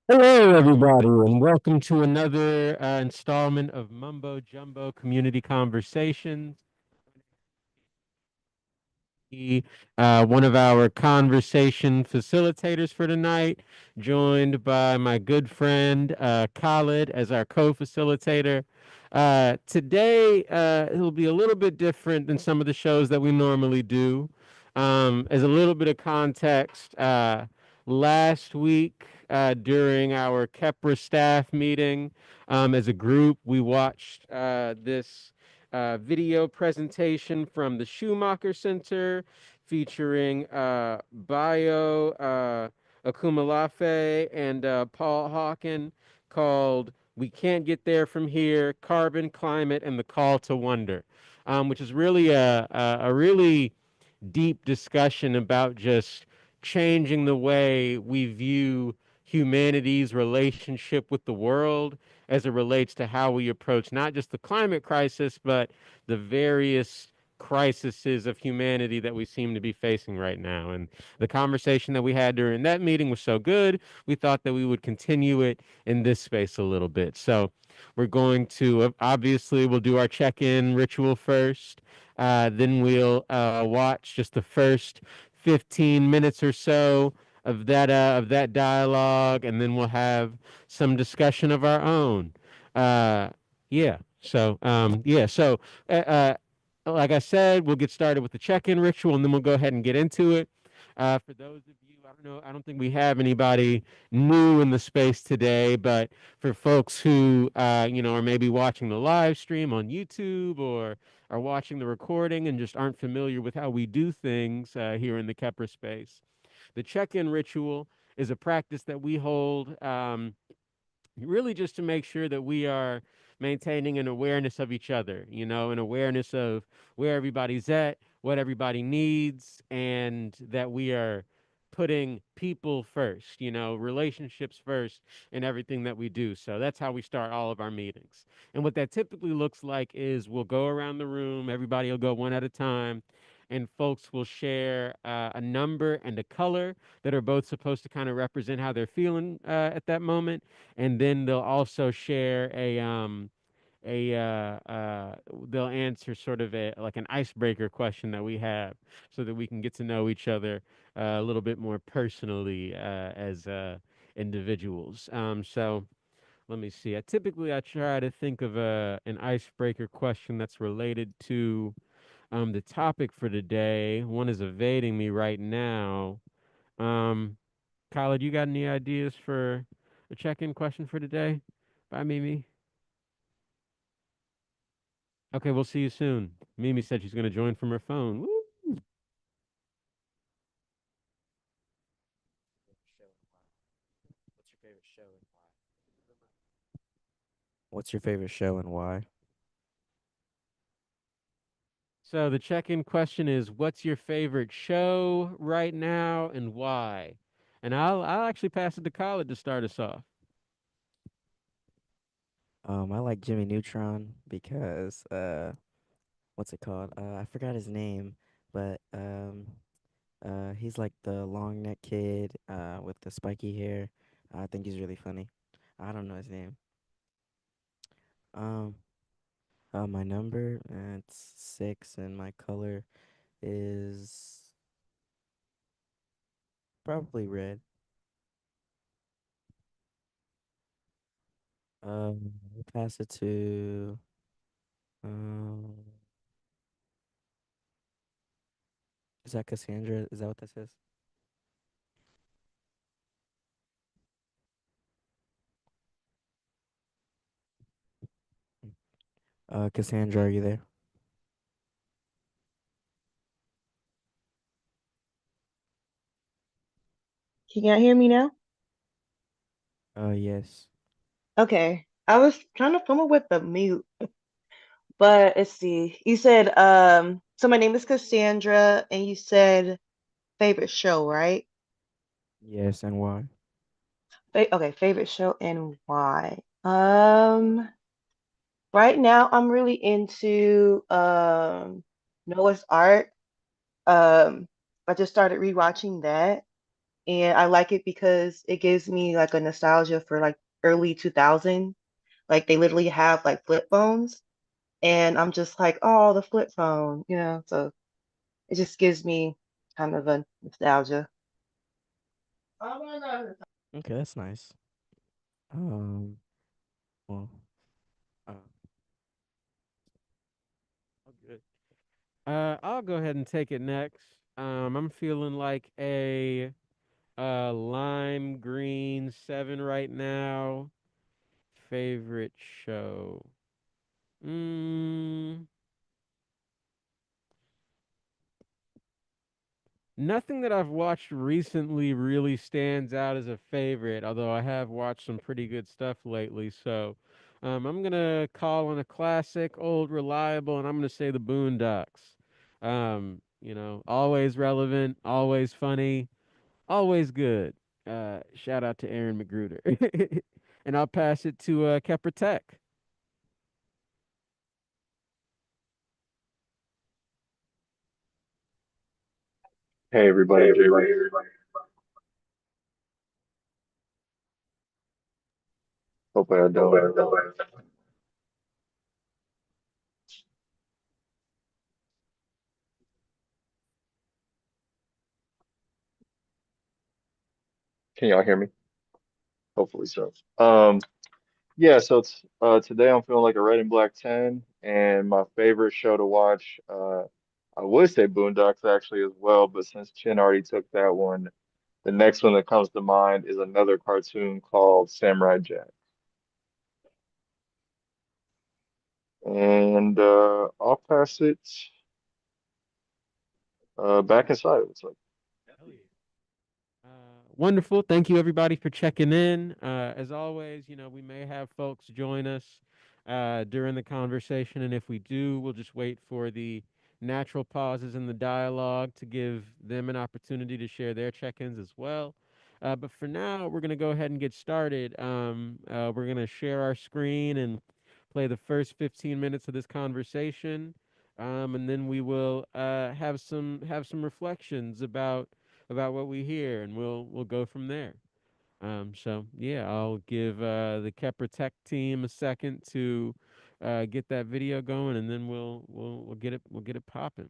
Hello, everybody, and welcome to another installment of Mumbo Jumbo Community Conversations. One of our conversation facilitators for tonight, joined by my good friend Khalid as our co-facilitator. Today, it'll be a little bit different than some of the shows that we normally do. As a little bit of context, last week during our Kepra staff meeting, as a group, we watched this video presentation from the Schumacher Center featuring Bayo Akumalafe and Paul Hawken called We Can't Get There From Here, Carbon, Climate, and the Call to Wonder, which is really a really deep discussion about just changing the way we view humanity's relationship with the world as it relates to how we approach not just the climate crisis, but the various crises of humanity that we seem to be facing right now. And the conversation that we had during that meeting was so good, we thought that we would continue it in this space a little bit. So we're going to obviously we'll do our check-in ritual first. Then we'll watch just the first 15 minutes or so of that dialogue, and then we'll have some discussion of our own. Uh, yeah. So like I said, we'll get started with the check-in ritual, and then we'll go ahead and get into it. For those of you, I don't know, I don't think we have anybody new in the space today, but for folks who, are maybe watching the live stream on YouTube or are watching the recording and just aren't familiar with how we do things here in the Kepler space, the check-in ritual is a practice that we hold. Really just to make sure that we are maintaining an awareness of each other, an awareness of where everybody's at, what everybody needs, and that we are putting people first, relationships first in everything that we do. So that's how we start all of our meetings. And what that typically looks like is we'll go around the room, everybody will go one at a time, and folks will share a number and a color that are both supposed to kind of represent how they're feeling at that moment, and then they'll also share a they'll answer sort of a like an icebreaker question that we have so that we can get to know each other a little bit more personally as individuals. So let me see. I try to think of an icebreaker question that's related to the topic for today. One is evading me right now. um Khaled, you got any ideas for a check-in question for today? Bye, Mimi. Okay, we'll see you soon. Mimi said she's going to join from her phone. Woo! What's your favorite show and why? What's your favorite show and why? So the check-in question is, what's your favorite show right now and why? And I'll actually pass it to Khaled to start us off. I like Jimmy Neutron because what's it called? I forgot his name, but he's like the long neck kid with the spiky hair. I think he's really funny. I don't know his name. Um, my number it's 6, and my color is probably red. We'll pass it to um. Is that Cassandra? Is that what this is? Cassandra, are you there? Can you hear me now? Yes. Okay. I was trying to come up with the mute, but let's see. You said so my name is Cassandra and you said favorite show, right? Yes, and why? Okay, favorite show and why? Right now I'm really into Noah's Ark. Um I just started rewatching that and I like it because it gives me like a nostalgia for like early 2000. Like they literally have like flip phones, and I'm just like, oh, the flip phone, you know. So it just gives me kind of a nostalgia. Okay, that's nice. Um, well, uh, Oh, good. I'll go ahead and take it next. I'm feeling like a lime green 7 right now. Favorite show. Mm, Nothing that I've watched recently really stands out as a favorite, although I have watched some pretty good stuff lately. So I'm going to call on a classic, old, reliable, and I'm going to say the Boondocks. Always relevant, always funny, always good. Shout out to Aaron Magruder. And I'll pass it to Kepper Tech. Hey everybody, Jay Reed. Hope I don't. Can y'all hear me? Hopefully so. Yeah, so today I'm feeling like a red and black 10, and my favorite show to watch, I would say Boondocks actually as well, but since Chin already took that one, the next one that comes to mind is another cartoon called Samurai Jack. And I'll pass it back inside, it looks like. Hell yeah. Wonderful. Thank you, everybody, for checking in. As always, we may have folks join us during the conversation, and if we do, we'll just wait for the natural pauses in the dialogue to give them an opportunity to share their check-ins as well. But for now, we're going to go ahead and get started. We're going to share our screen and play the first 15 minutes of this conversation, and then we will have some reflections about what we hear, and we'll go from there. So yeah, I'll give the Kepper Tech team a second to get that video going, and then we'll get it popping.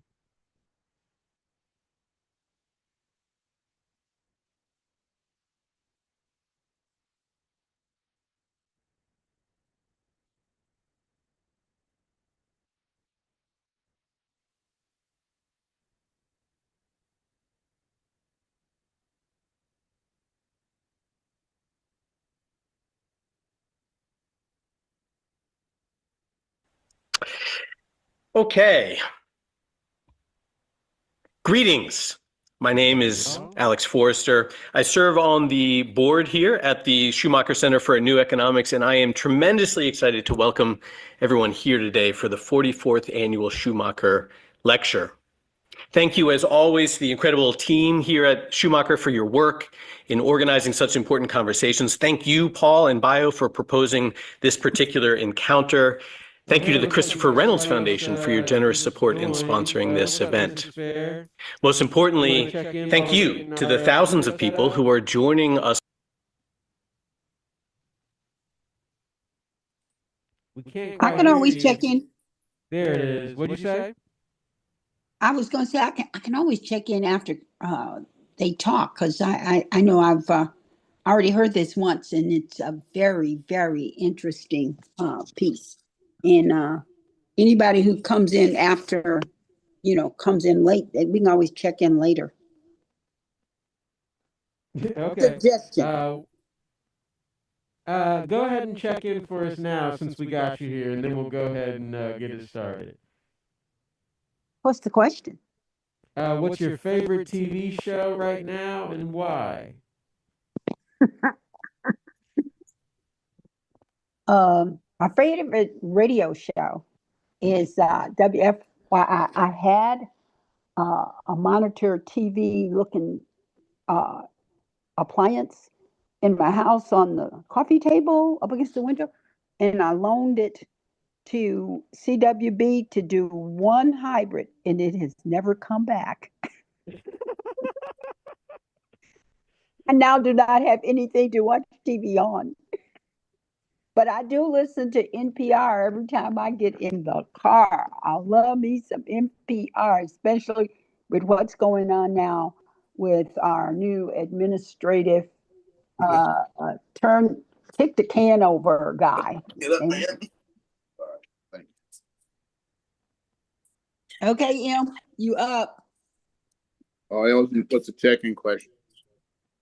Okay. Greetings. My name is Y'all, Alex Forrester. I serve on the board here at the Schumacher Center for New Economics, and I am tremendously excited to welcome everyone here today for the 44th Annual Schumacher Lecture. Thank you, as always, to the incredible team here at Schumacher for your work in organizing such important conversations. Thank you, Paul and Bio, for proposing this particular encounter. oh Thank you hey, to the looks like Christopher Reynolds everybody else Foundation for your generous support in joined. sponsoring this What's up, event. Mrs. Fair? Most You want to importantly, check in thank while we're you getting to the our thousands of video set people up? who are joining us. We can't I quite can hear always you. check in. There it is. What'd you say? I was going to say I can always check in after they talk because I know I've already heard this once and it's a very very interesting piece. And anybody who comes in after comes in late, we can always check in later. Okay. Suggestion. Uh, go ahead and check in for us now since we got you here, and then we'll go ahead and get it started. What's the question? What's your favorite TV show right now and why? My favorite radio show is WFYI. I had a monitor TV looking uh, appliance in my house on the coffee table up against the window, and I loaned it to CWB to do one hybrid, and it has never come back. I now do not have anything to watch TV on. But I do listen to NPR every time I get in the car. I love me some NPR, especially with what's going on now with our new administrative turn kick the can over guy. And, okay, Em, you up? Oh, Elsie, what's the checking question?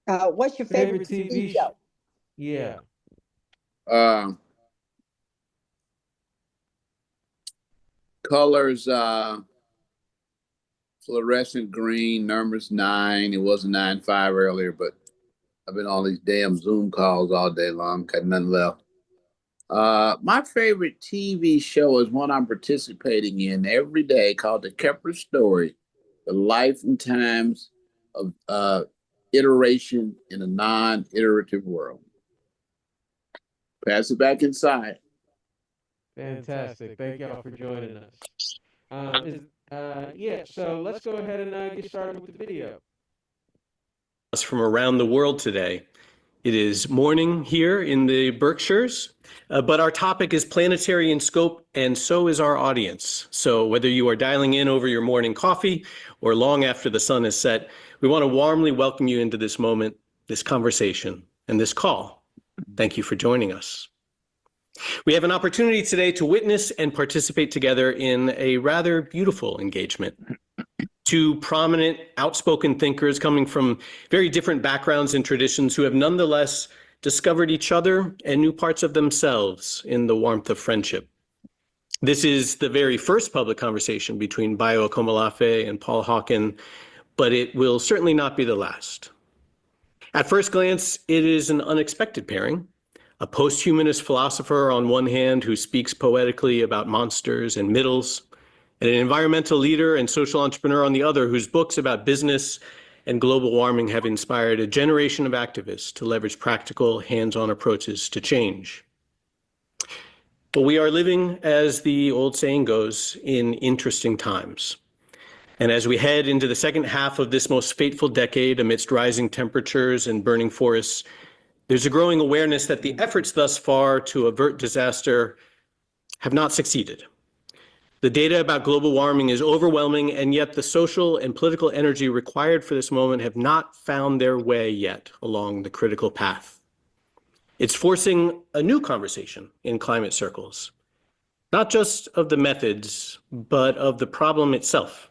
What's your favorite TV show? Yeah. Colors, fluorescent green, numbers 9. It was 9-5 earlier, but I've been on these damn Zoom calls all day long. Got nothing left. My favorite TV show is one I'm participating in every day called The Kepler Story, the life and times of iteration in a non-iterative world. Pass it back inside. Fantastic. Thank y'all for joining us. So let's go ahead and get started with the video. Us from around the world today. It is morning here in the Berkshires, but our topic is planetary in scope, and so is our audience. So whether you are dialing in over your morning coffee or long after the sun has set, we want to warmly welcome you into this moment, this conversation, and this call. Thank you for joining us. We have an opportunity today to witness and participate together in a rather beautiful engagement. Two prominent, outspoken thinkers coming from very different backgrounds and traditions who have nonetheless discovered each other and new parts of themselves in the warmth of friendship. This is the very first public conversation between Bayo Akomolafe and Paul Hawken, but it will certainly not be the last. At first glance, it is an unexpected pairing. A post-humanist philosopher on one hand who speaks poetically about monsters and middles, and an environmental leader and social entrepreneur on the other whose books about business and global warming have inspired a generation of activists to leverage practical, hands-on approaches to change. But we are living, as the old saying goes, in interesting times. And as we head into the second half of this most fateful decade amidst rising temperatures and burning forests, there's a growing awareness that the efforts thus far to avert disaster have not succeeded. The data about global warming is overwhelming, and yet the social and political energy required for this moment have not found their way yet along the critical path. It's forcing a new conversation in climate circles, not just of the methods, but of the problem itself.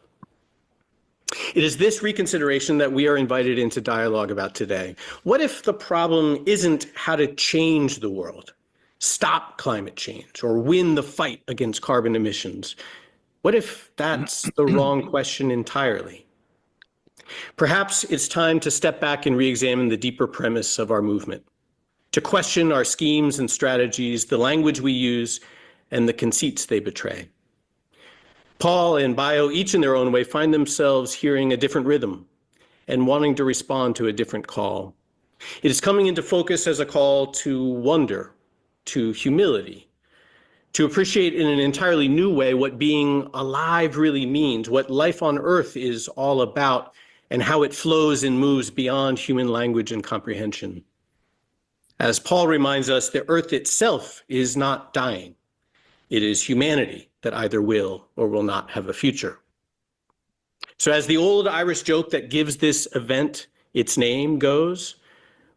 It is this reconsideration that we are invited into dialogue about today. What if the problem isn't how to change the world, stop climate change, or win the fight against carbon emissions? What if that's the wrong question entirely? Perhaps it's time to step back and re-examine the deeper premise of our movement, to question our schemes and strategies, the language we use, and the conceits they betray. Paul and Bayo, each in their own way, find themselves hearing a different rhythm and wanting to respond to a different call. It is coming into focus as a call to wonder, to humility, to appreciate in an entirely new way what being alive really means, what life on Earth is all about, and how it flows and moves beyond human language and comprehension. As Paul reminds us, the Earth itself is not dying. It is humanity that either will or will not have a future. So as the old Irish joke that gives this event its name goes,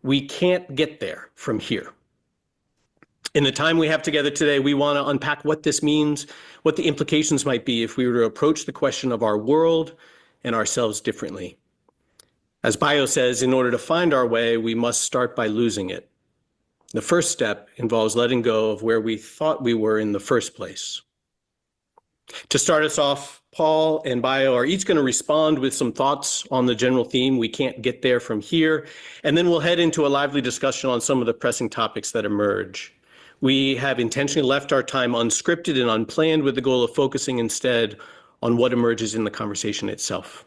we can't get there from here. In the time we have together today, we want to unpack what this means, what the implications might be if we were to approach the question of our world and ourselves differently. As Bayo says, in order to find our way, we must start by losing it. The first step involves letting go of where we thought we were in the first place. To start us off, Paul and Bayo are each going to respond with some thoughts on the general theme, we can't get there from here, and then we'll head into a lively discussion on some of the pressing topics that emerge. We have intentionally left our time unscripted and unplanned with the goal of focusing instead on what emerges in the conversation itself.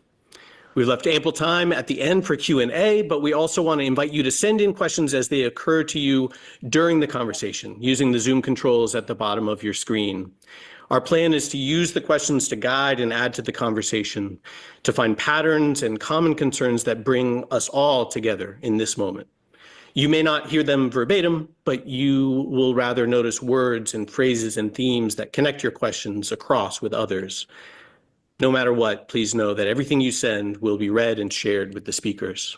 We've left ample time at the end for Q&A, but we also want to invite you to send in questions as they occur to you during the conversation, using the Zoom controls at the bottom of your screen. Our plan is to use the questions to guide and add to the conversation, to find patterns and common concerns that bring us all together in this moment. You may not hear them verbatim, but you will rather notice words and phrases and themes that connect your questions across with others. No matter what, please know that everything you send will be read and shared with the speakers.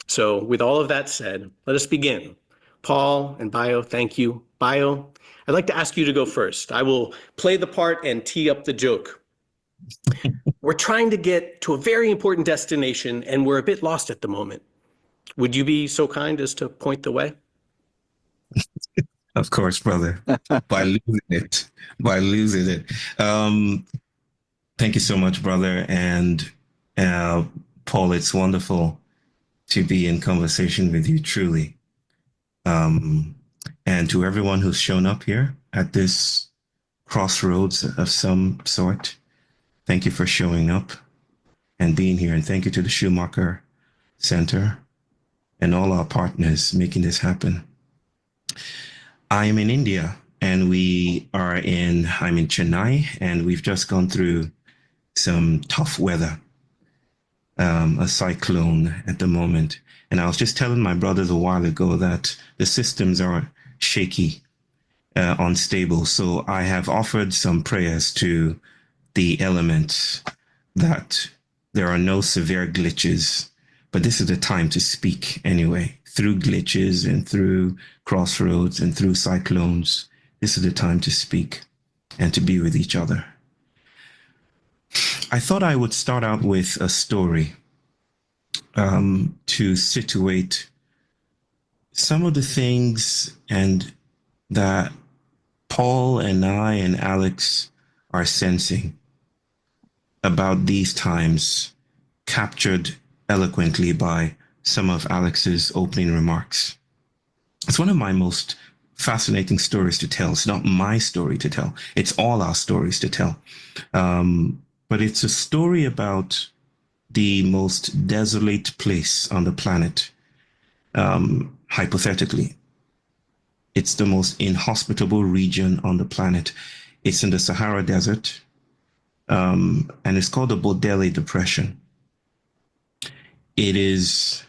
So with all of that said, let us begin. Paul and Bio, thank you. Bio, I'd like to ask you to go first. I will play the part and tee up the joke. We're trying to get to a very important destination and we're a bit lost at the moment. Would you be so kind as to point the way? Of course, brother. By losing it. By losing it. Thank you so much, brother. And Paul, it's wonderful to be in conversation with you, truly. And to everyone who's shown up here at this crossroads of some sort, thank you for showing up and being here. And thank you to the Schumacher Center and all our partners making this happen. I am in India and I'm in Chennai, and we've just gone through some tough weather, a cyclone at the moment. And I was just telling my brothers a while ago that the systems are shaky, unstable. So I have offered some prayers to the elements that there are no severe glitches, but this is the time to speak anyway. Through glitches and through crossroads and through cyclones, this is the time to speak and to be with each other. I thought I would start out with a story to situate some of the things and that Paul and I and Alex are sensing about these times, captured eloquently by some of Alex's opening remarks. It's one of my most fascinating stories to tell. It's not my story to tell. It's all our stories to tell. But it's a story about the most desolate place on the planet, hypothetically. It's the most inhospitable region on the planet. It's in the Sahara Desert, and it's called the Bodele Depression. It is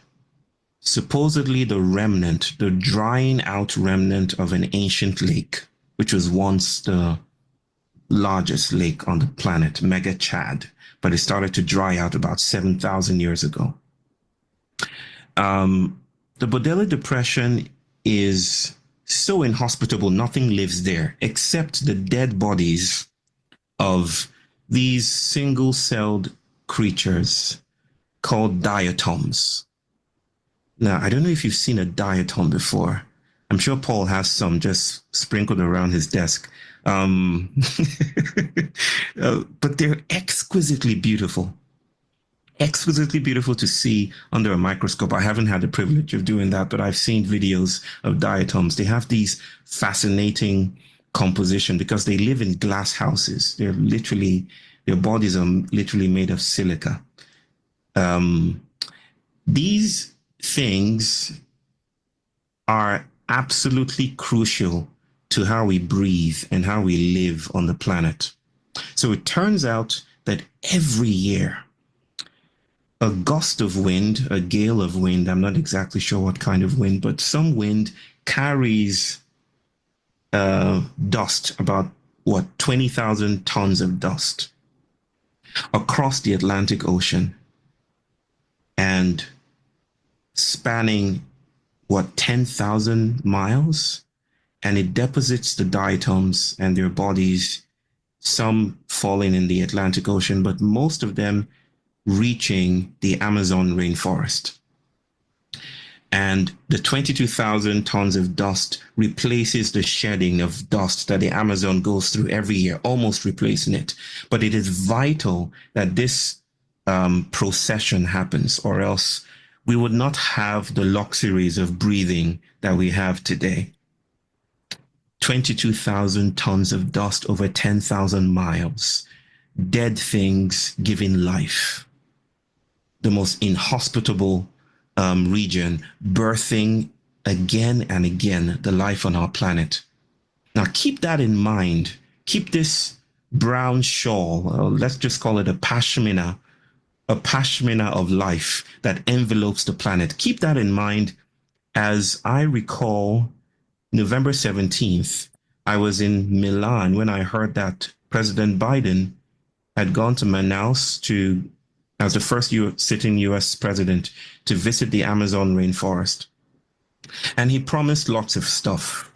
supposedly the drying out remnant of an ancient lake, which was once the largest lake on the planet, Mega Chad, but it started to dry out about 7,000 years ago. The Bodele Depression is so inhospitable, nothing lives there except the dead bodies of these single-celled creatures called diatoms. Now, I don't know if you've seen a diatom before. I'm sure Paul has some just sprinkled around his desk. But they're exquisitely beautiful to see under a microscope. I haven't had the privilege of doing that, but I've seen videos of diatoms. They have these fascinating composition because they live in glass houses. Their bodies are literally made of silica. These things are absolutely crucial to how we breathe and how we live on the planet. So it turns out that every year, a gust of wind, a gale of wind, I'm not exactly sure what kind of wind, but some wind carries dust, about 20,000 tons of dust across the Atlantic Ocean and spanning 10,000 miles, and it deposits the diatoms and their bodies, some falling in the Atlantic Ocean, but most of them reaching the Amazon rainforest. And the 22,000 tons of dust replaces the shedding of dust that the Amazon goes through every year, almost replacing it. But it is vital that this procession happens, or else we would not have the luxuries of breathing that we have today. 22,000 tons of dust over 10,000 miles, dead things giving life. The most inhospitable region, birthing again and again the life on our planet. Now keep that in mind. keep this brown shawl, let's just call it a pashmina of life that envelopes the planet. Keep that in mind. As I recall, November 17th, I was in Milan when I heard that President Biden had gone to Manaus as the first sitting US president, to visit the Amazon rainforest. And he promised lots of stuff,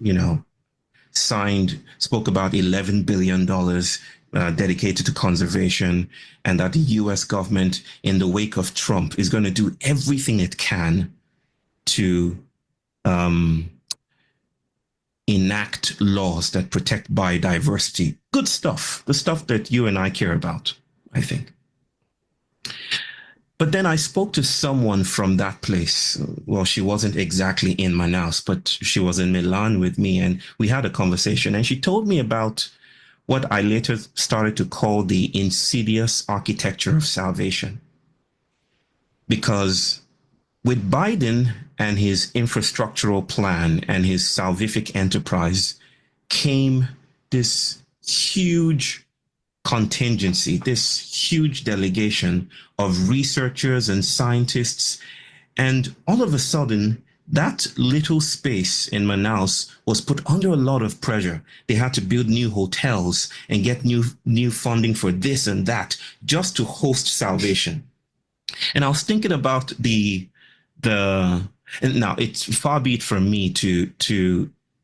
spoke about $11 billion dedicated to conservation, and that the US government, in the wake of Trump, is going to do everything it can to enact laws that protect biodiversity. Good stuff, the stuff that you and I care about, I think. But then I spoke to someone from that place. Well, she wasn't exactly in Manaus, but she was in Milan with me, and we had a conversation. And she told me about what I later started to call the insidious architecture of salvation. Because with Biden and his infrastructural plan and his salvific enterprise came this huge contingency, this huge delegation of researchers and scientists. And all of a sudden, that little space in Manaus was put under a lot of pressure. They had to build new hotels and get new funding for this and that just to host salvation. And I was thinking about and now it's far be it from me to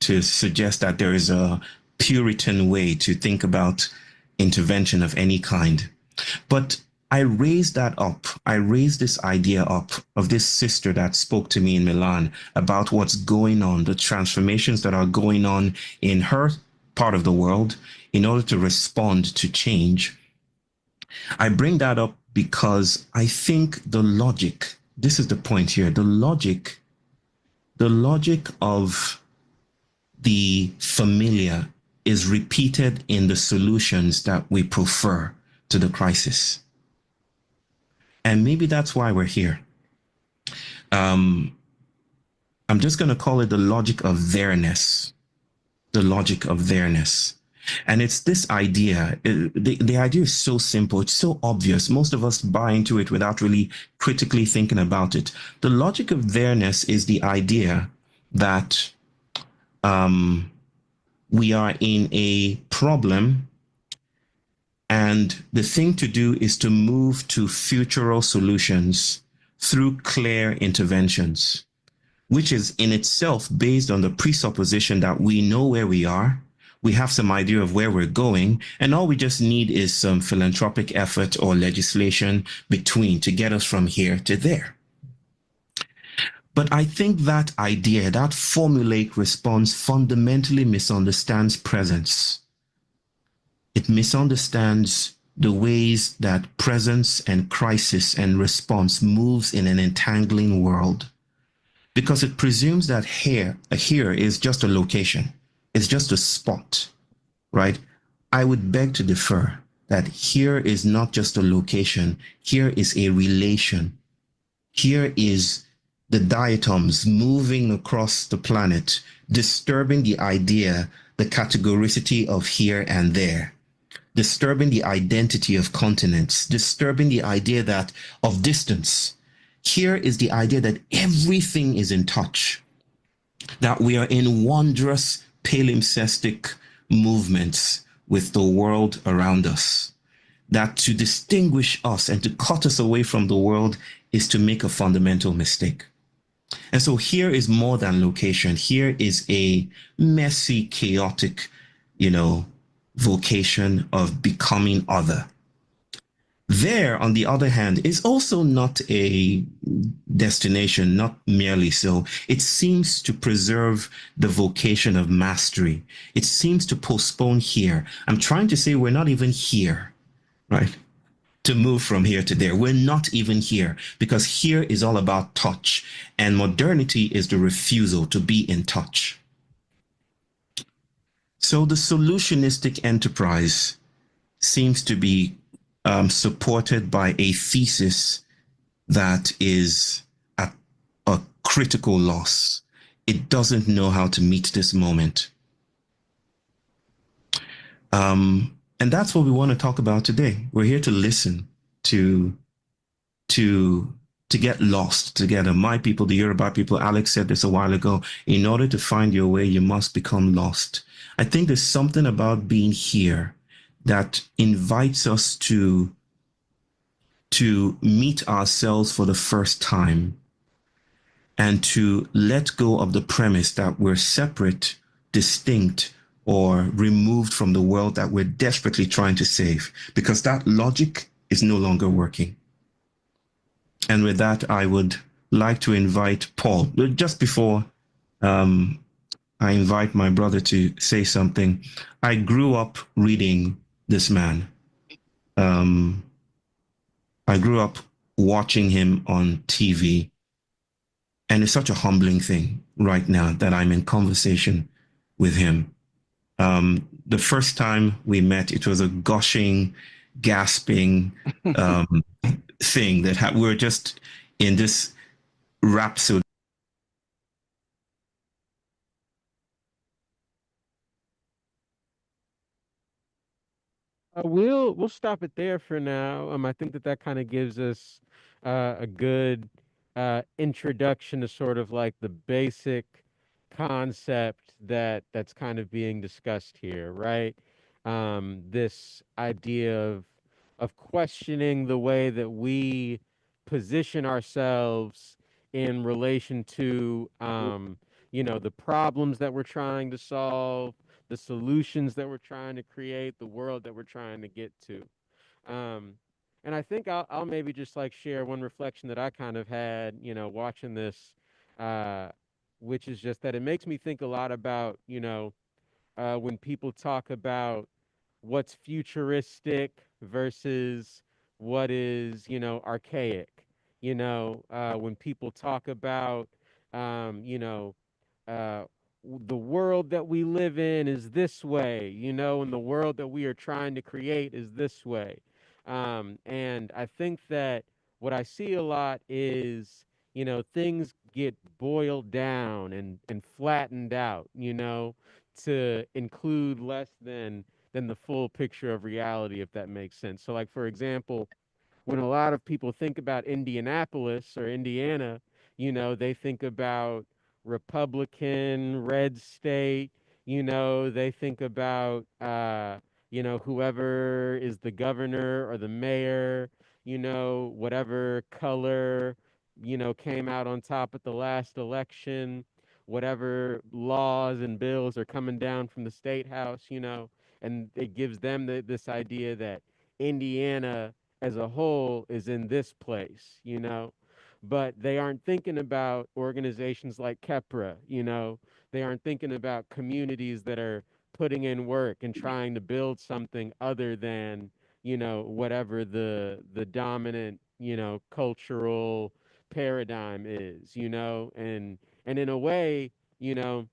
suggest that there is a Puritan way to think about intervention of any kind. But I raised this idea up of this sister that spoke to me in Milan about what's going on, the transformations that are going on in her part of the world in order to respond to change. I bring that up because I think this is the point here, the logic of the familiar is repeated in the solutions that we prefer to the crisis. And maybe that's why we're here. I'm just going to call it the logic of theirsness. The logic of theirsness. And it's this idea. The idea is so simple. It's so obvious. Most of us buy into it without really critically thinking about it. The logic of theirsness is the idea that we are in a problem, and the thing to do is to move to futural solutions through clear interventions, which is in itself based on the presupposition that we know where we are, we have some idea of where we're going, and all we just need is some philanthropic effort or legislation to get us from here to there. But I think that idea, that formulaic response, fundamentally misunderstands presence. It misunderstands the ways that presence and crisis and response moves in an entangling world, because it presumes that here is just a location. It's just a spot, right? I would beg to differ that here is not just a location. Here is a relation. Here is the diatoms moving across the planet, disturbing the idea, the categoricity of here and there, disturbing the identity of continents, disturbing the idea of distance. Here is the idea that everything is in touch, that we are in wondrous palimpsestic movements with the world around us, that to distinguish us and to cut us away from the world is to make a fundamental mistake. And so here is more than location. Here is a messy, chaotic, vocation of becoming other. There, on the other hand, is also not a destination, not merely so. It seems to preserve the vocation of mastery. It seems to postpone here. I'm trying to say we're not even here, right? To move from here to there. We're not even here, because here is all about touch, and modernity is the refusal to be in touch. So the solutionistic enterprise seems to be supported by a thesis that is at a critical loss. It doesn't know how to meet this moment. And that's what we want to talk about today. We're here to listen, to to to get lost together. My people, the Yoruba people, Alex said this a while ago. In order to find your way, you must become lost. I think there's something about being here that invites us to meet ourselves for the first time and to let go of the premise that we're separate, distinct, or removed from the world that we're desperately trying to save, because that logic is no longer working. And with that, I would like to invite Paul. Just before I invite my brother to say something, I grew up reading this man. Um, I grew up watching him on TV. And it's such a humbling thing right now that I'm in conversation with him. The first time we met, it was a gushing, gasping thing that we were just in this rhapsody. We'll stop it there for now. I think that that kind of gives us a good introduction to sort of like the basic concept that's kind of being discussed here, right? This idea of questioning the way that we position ourselves in relation to the problems that we're trying to solve, the solutions that we're trying to create, the world that we're trying to get to. Um, and I think I'll maybe just like share one reflection that I kind of had, watching this, uh, which is just that it makes me think a lot about, when people talk about what's futuristic versus what is, archaic. When people talk about, uh, the world that we live in is this way, and the world that we are trying to create is this way. And I think that what I see a lot is, things get boiled down and flattened out, to include less than the full picture of reality, if that makes sense. So, like, for example, when a lot of people think about Indianapolis or Indiana, they think about Republican, red state, they think about, whoever is the governor or the mayor, whatever color, came out on top at the last election, whatever laws and bills are coming down from the state house, and it gives them this idea that Indiana as a whole is in this place, but they aren't thinking about organizations like Kepra, they aren't thinking about communities that are putting in work and trying to build something other than, whatever the dominant, cultural paradigm is, and in a way, you know,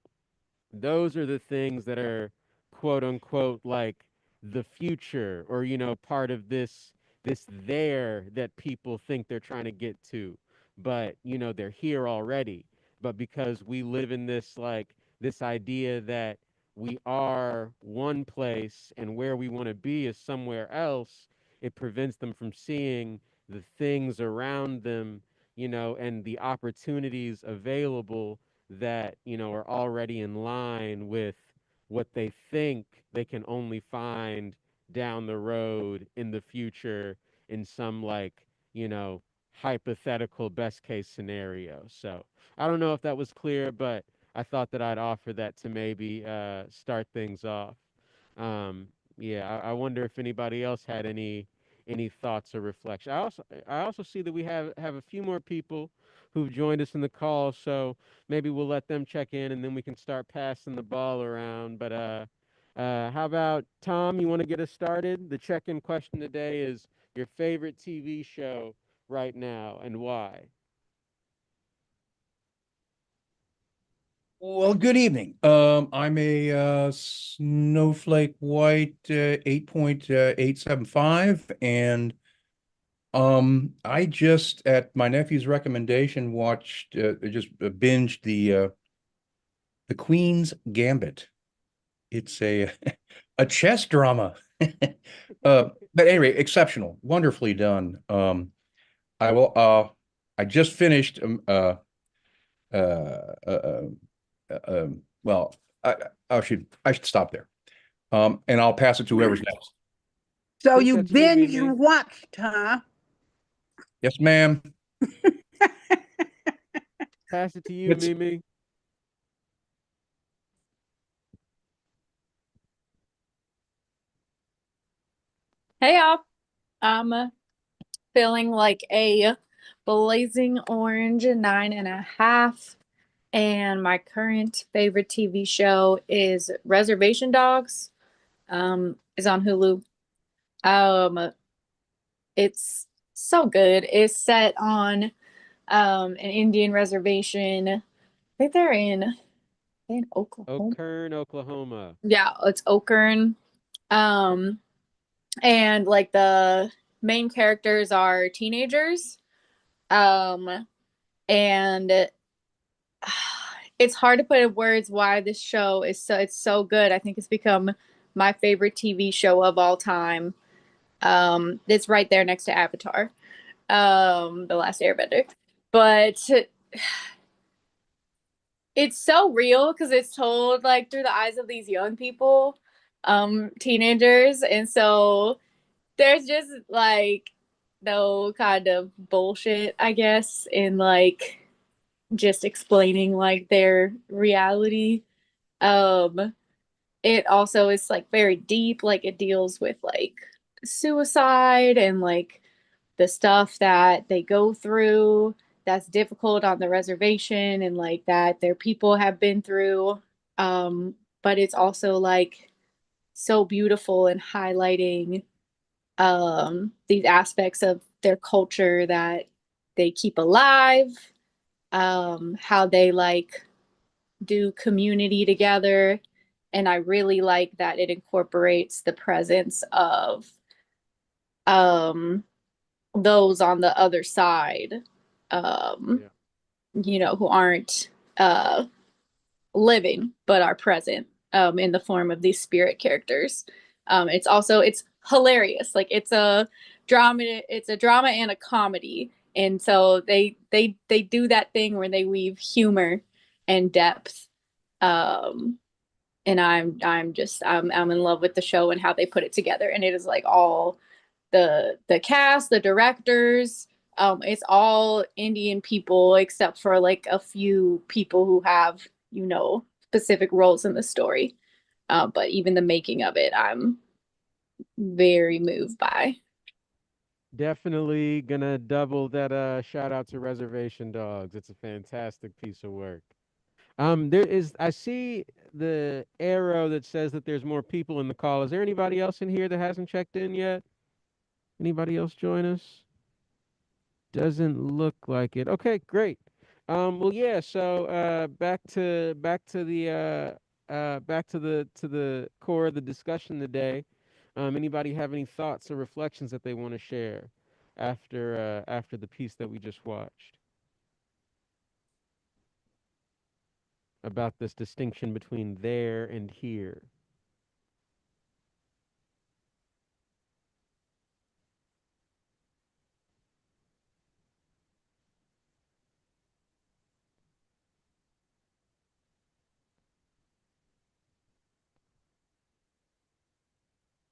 those are the things that are quote unquote like the future, or part of this there that people think they're trying to get to, but they're here already. But because we live in this idea that we are one place and where we want to be is somewhere else, it prevents them from seeing the things around them, and the opportunities available that are already in line with what they think they can only find down the road in the future in some like hypothetical best case scenario. So I don't know if that was clear, but I thought that I'd offer that to maybe start things off. um, yeah, I wonder if anybody else had any thoughts or reflection. I also see that we have a few more people who've joined us in the call, so maybe we'll let them check in and then we can start passing the ball around. But how about Tom? You want to get us started? The check-in question today is your favorite TV show right now and why. Well, good evening. I'm a Snowflake White 8.875, and I just, at my nephew's recommendation, watched just binged the Queen's Gambit. It's a a chess drama. But anyway, exceptional, wonderfully done. I will. I just finished. Uh, uh, well, I should stop there. And I'll pass it to whoever's next. So Think you that's you, binge Mimi. watched, huh? Yes, ma'am. Pass it to you, It's Mimi. Hey y'all. I'm feeling like a blazing orange 9.5. And my current favorite TV show is Reservation Dogs. Is on Hulu. Um, it's so good. It's set on an Indian reservation. I think they're in Oklahoma. Okern, Oklahoma. Yeah, it's Okern. Um, and like the main characters are teenagers. Um, and it's hard to put in words why this show is it's so good. I think it's become my favorite TV show of all time. It's right there next to Avatar, The Last Airbender. But it's so real because it's told like through the eyes of these young people, teenagers, and so there's just like no kind of bullshit, I guess, in like just explaining like their reality. Um, it also is like very deep, like it deals with like suicide and like the stuff that they go through that's difficult on the reservation and like that their people have been through. Um, but it's also like so beautiful and highlighting these aspects of their culture that they keep alive, how they like do community together. And I really like that it incorporates the presence of um, those on the other side, um, Yeah. who aren't uh, living but are present in the form of these spirit characters. It's hilarious. Like it's a drama and a comedy. And so they do that thing where they weave humor and depth. Um, and I'm in love with the show and how they put it together. And it is like all the cast, the directors, it's all Indian people except for like a few people who have, specific roles in the story. But even the making of it, I'm very moved by. Definitely gonna double that shout out to Reservation Dogs. It's a fantastic piece of work. There is I see the arrow that says that there's more people in the call. Is there anybody else in here that hasn't checked in yet? Anybody else join us? Doesn't look like it. Okay, great. Well, yeah. So, back to the core of the discussion today. Anybody have any thoughts or reflections that they want to share after the piece that we just watched about this distinction between there and here?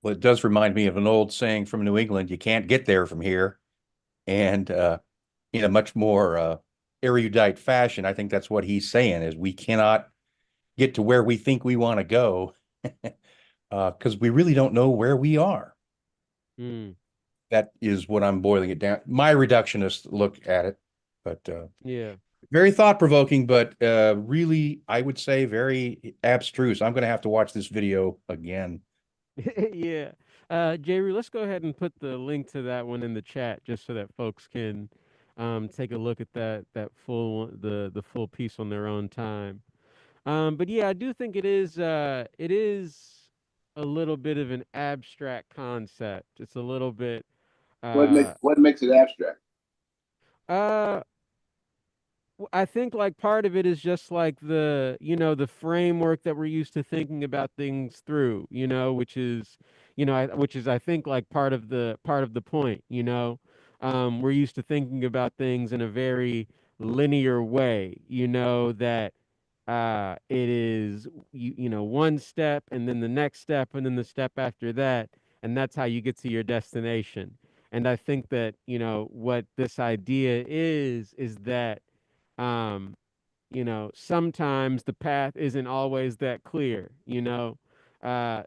Well, it does remind me of an old saying from New England: "You can't get there from here." And in a much more erudite fashion, I think that's what he's saying: is we cannot get to where we think we want to go because we really don't know where we are. Hmm. That is what I'm boiling it down. My reductionist look at it, but Yeah. very thought provoking, but really, I would say very abstruse. I'm going to have to watch this video again. Yeah. Jayru, let's go ahead and put the link to that one in the chat just so that folks can take a look at that the full piece on their own time. But yeah, I do think it is a little bit of an abstract concept. It's a little bit What uh makes it abstract? uh I think like part of it is just like the framework that we're used to thinking about things through, which is, which is I think like part of the point, we're used to thinking about things in a very linear way, that it is one step and then the next step and then the step after that, and that's how you get to your destination. And I think that what this idea is that um sometimes the path isn't always that clear,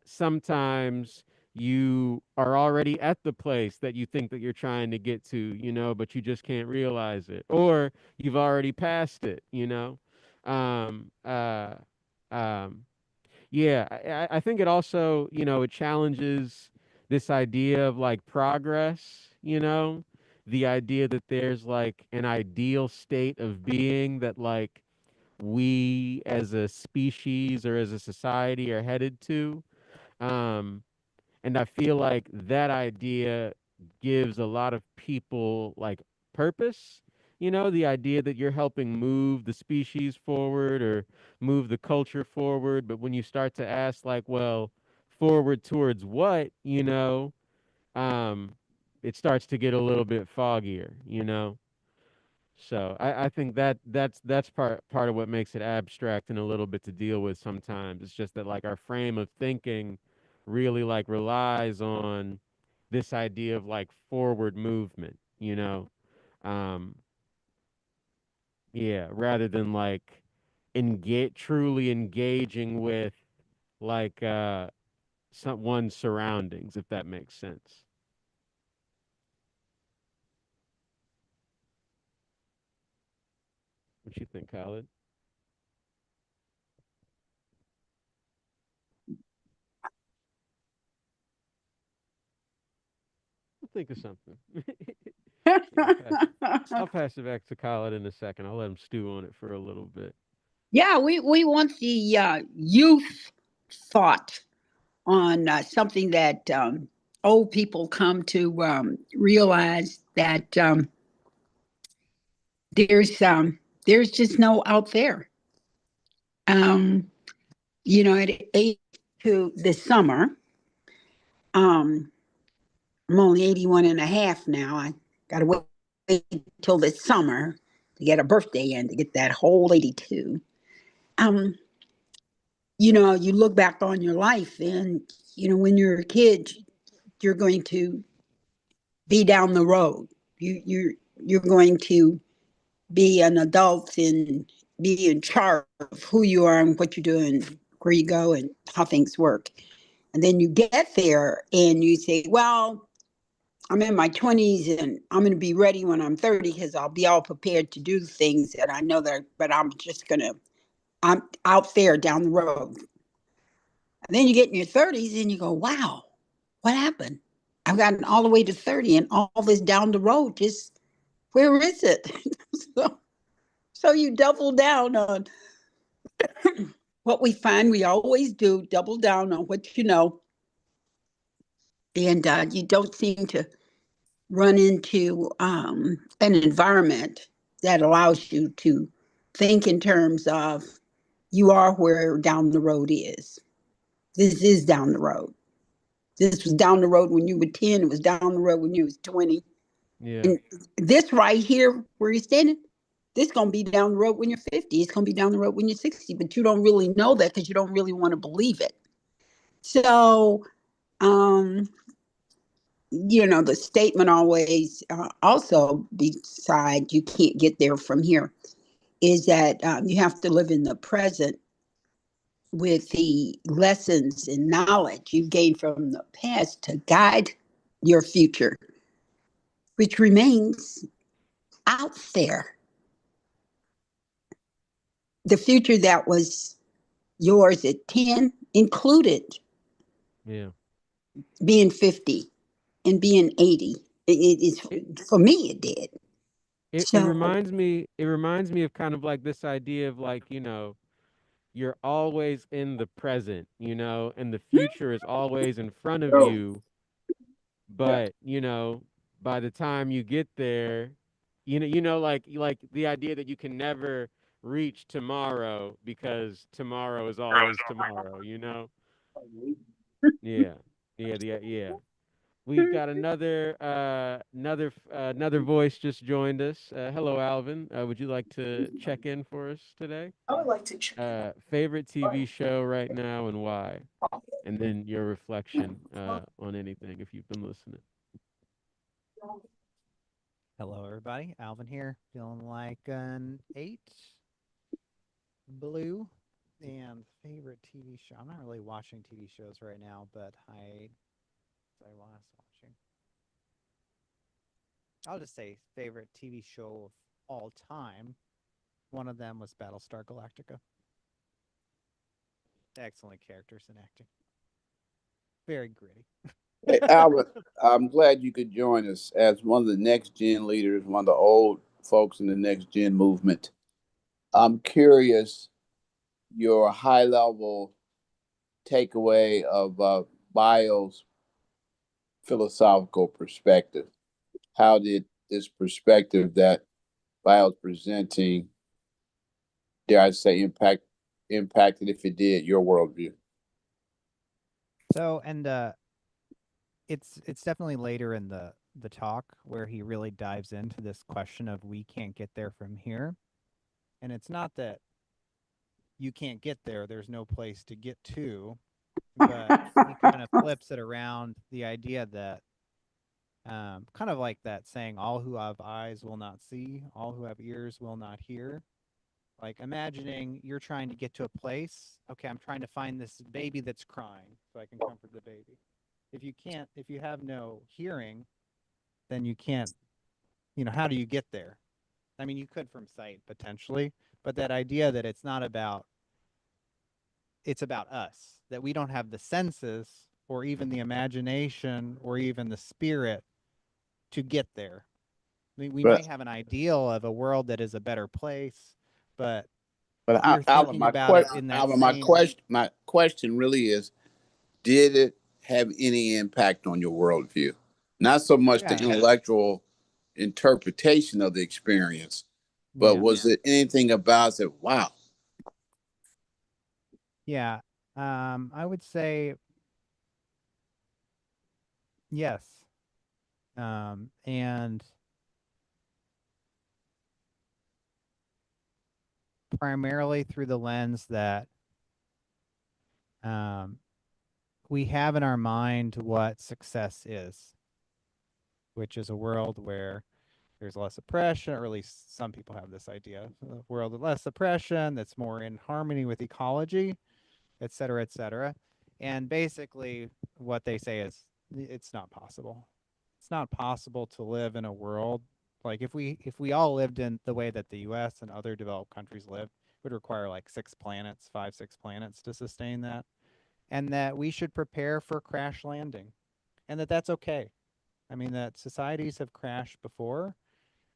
sometimes you are already at the place that you think that you're trying to get to, but you just can't realize it, or you've already passed it, um uh um yeah, I think it also, it challenges this idea of like progress, the idea that there's like an ideal state of being that like we as a species or as a society are headed to. Um, and I feel like that idea gives a lot of people like purpose, the idea that you're helping move the species forward or move the culture forward. But when you start to ask, like, well, forward towards what, um, it starts to get a little bit foggier, So I think that's part of what makes it abstract and a little bit to deal with sometimes. It's just that like our frame of thinking really like relies on this idea of like forward movement, Um yeah, rather than like truly engaging with like one's surroundings, if that makes sense. What you think, Khaled? I'll think of something. Yeah, I'll pass it back to Khaled in a second. I'll let him stew on it for a little bit. Yeah, we want the youth thought on something that old people come to realize that there's just no out there. Um, at age to this summer, um, I'm only 81 and a half now. I got to wait till this summer to get a birthday in to get that whole 82. Um, you look back on your life and, when you're a kid, you're going to be down the road. You're going to be an adult and be in charge of who you are and what you do and where you go and how things work. And then you get there and you say, well, I'm in my 20s and I'm going to be ready when I'm 30 because I'll be all prepared to do things that I know that, but I'm out there down the road. And then you get in your 30s and you go, wow, what happened? I've gotten all the way to 30 and all this down the road, just where is it? so, so you double down on what we find we always do, double down on what you know. And you don't seem to run into an environment that allows you to think in terms of you are where down the road is. This is down the road. This was down the road when you were 10. It was down the road when you was 20. Yeah. And this right here, where you're standing, this going to be down the road when you're 50. It's going to be down the road when you're 60. But you don't really know that because you don't really want to believe it. So, um, the statement always also beside you can't get there from here is that you have to live in the present with the lessons and knowledge you gained from the past to guide your future, which remains out there. The future that was yours at 10 included Yeah. being 50 and being 80. It is It, for me, it did. it So, reminds me of kind of like this idea of like, you're always in the present, and the future is always in front of Oh, you. yeah. But, by the time you get there, like the idea that you can never reach tomorrow because tomorrow is always tomorrow. Yeah, yeah. We've got another voice just joined us. Hello, Alvin. Would you like to check in for us today? I would like to check Favorite TV show right now and why? And then your reflection on anything if you've been listening. Hello, everybody. Alvin here, feeling like an 8 blue. And favorite TV show. I'm not really watching TV shows right now, but I was watching. I'll just say favorite TV show of all time. One of them was Battlestar Galactica. Excellent characters and acting. Very gritty. Hey, Albert, I'm glad you could join us as one of the next gen leaders, one of the old folks in the next gen movement. I'm curious your high level takeaway of Bio's philosophical perspective. How did this perspective that Bio's presenting, dare I say, impacted, if it did, your worldview? So, and it's definitely later in the talk where he really dives into this question of we can't get there from here. And it's not that you can't get there, there's no place to get to, but he kind of flips it around the idea that kind of like that saying, all who have eyes will not see, all who have ears will not hear. Like imagining you're trying to get to a place, okay, I'm trying to find this baby that's crying so I can comfort the baby. If you have no hearing, then you can't, how do you get there? I mean, you could from sight potentially, but that idea that it's about us, that we don't have the senses or even the imagination or even the spirit to get there. I mean, we But might have an ideal of a world that is a better place, but but we're Albert, thinking about it in that same. my question really is: did it have any impact on your worldview? Not so much the Yeah, intellectual interpretation of the experience, but yeah, was it anything about it? Wow. yeah. I would say yes. And primarily through the lens that um, we have in our mind what success is, which is a world where there's less oppression, or at least some people have this idea, a world with less oppression that's more in harmony with ecology, et cetera, et cetera. And basically, what they say is it's not possible. It's not possible to live in a world like if we all lived in the way that the U.S. and other developed countries live, it would require like 6 planets to sustain that, and that we should prepare for crash landing, and that's okay. I mean that societies have crashed before,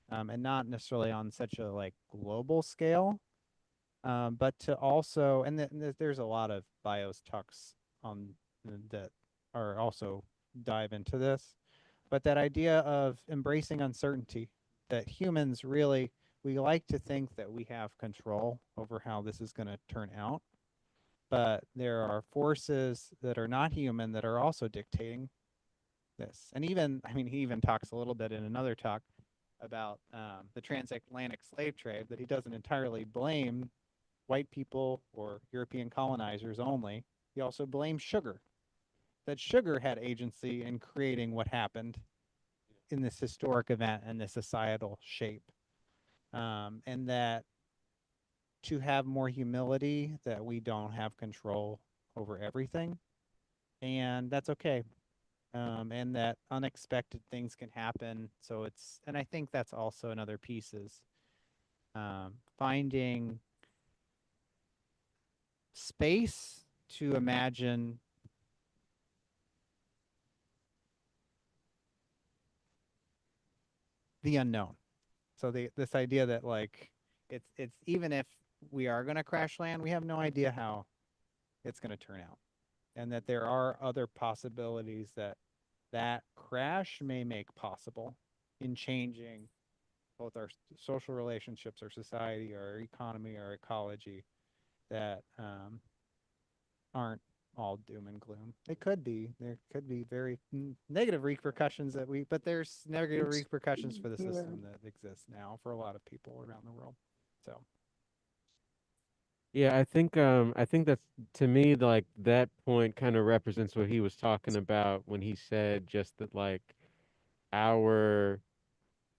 and not necessarily on such a like global scale, but to also, and there's a lot of bios talks on that are also dive into this, but that idea of embracing uncertainty, that humans really, we like to think that we have control over how this is going to turn out, but there are forces that are not human that are also dictating this. And even, I mean, he even talks a little bit in another talk about the transatlantic slave trade, that he doesn't entirely blame white people or European colonizers only. He also blames sugar, that sugar had agency in creating what happened in this historic event and this societal shape. And that to have more humility, that we don't have control over everything, and that's okay. And that unexpected things can happen. So and I think that's also another piece is finding space to imagine the unknown. So this idea that like it's even if we are going to crash land, we have no idea how it's going to turn out, and that there are other possibilities that crash may make possible in changing both our social relationships, our society, our economy, our ecology, that aren't all doom and gloom. It could be. There could be very negative repercussions but there's negative repercussions for the system that exists now for a lot of people around the world. So, Yeah, I think that's to me like that point kind of represents what he was talking about when he said just that like our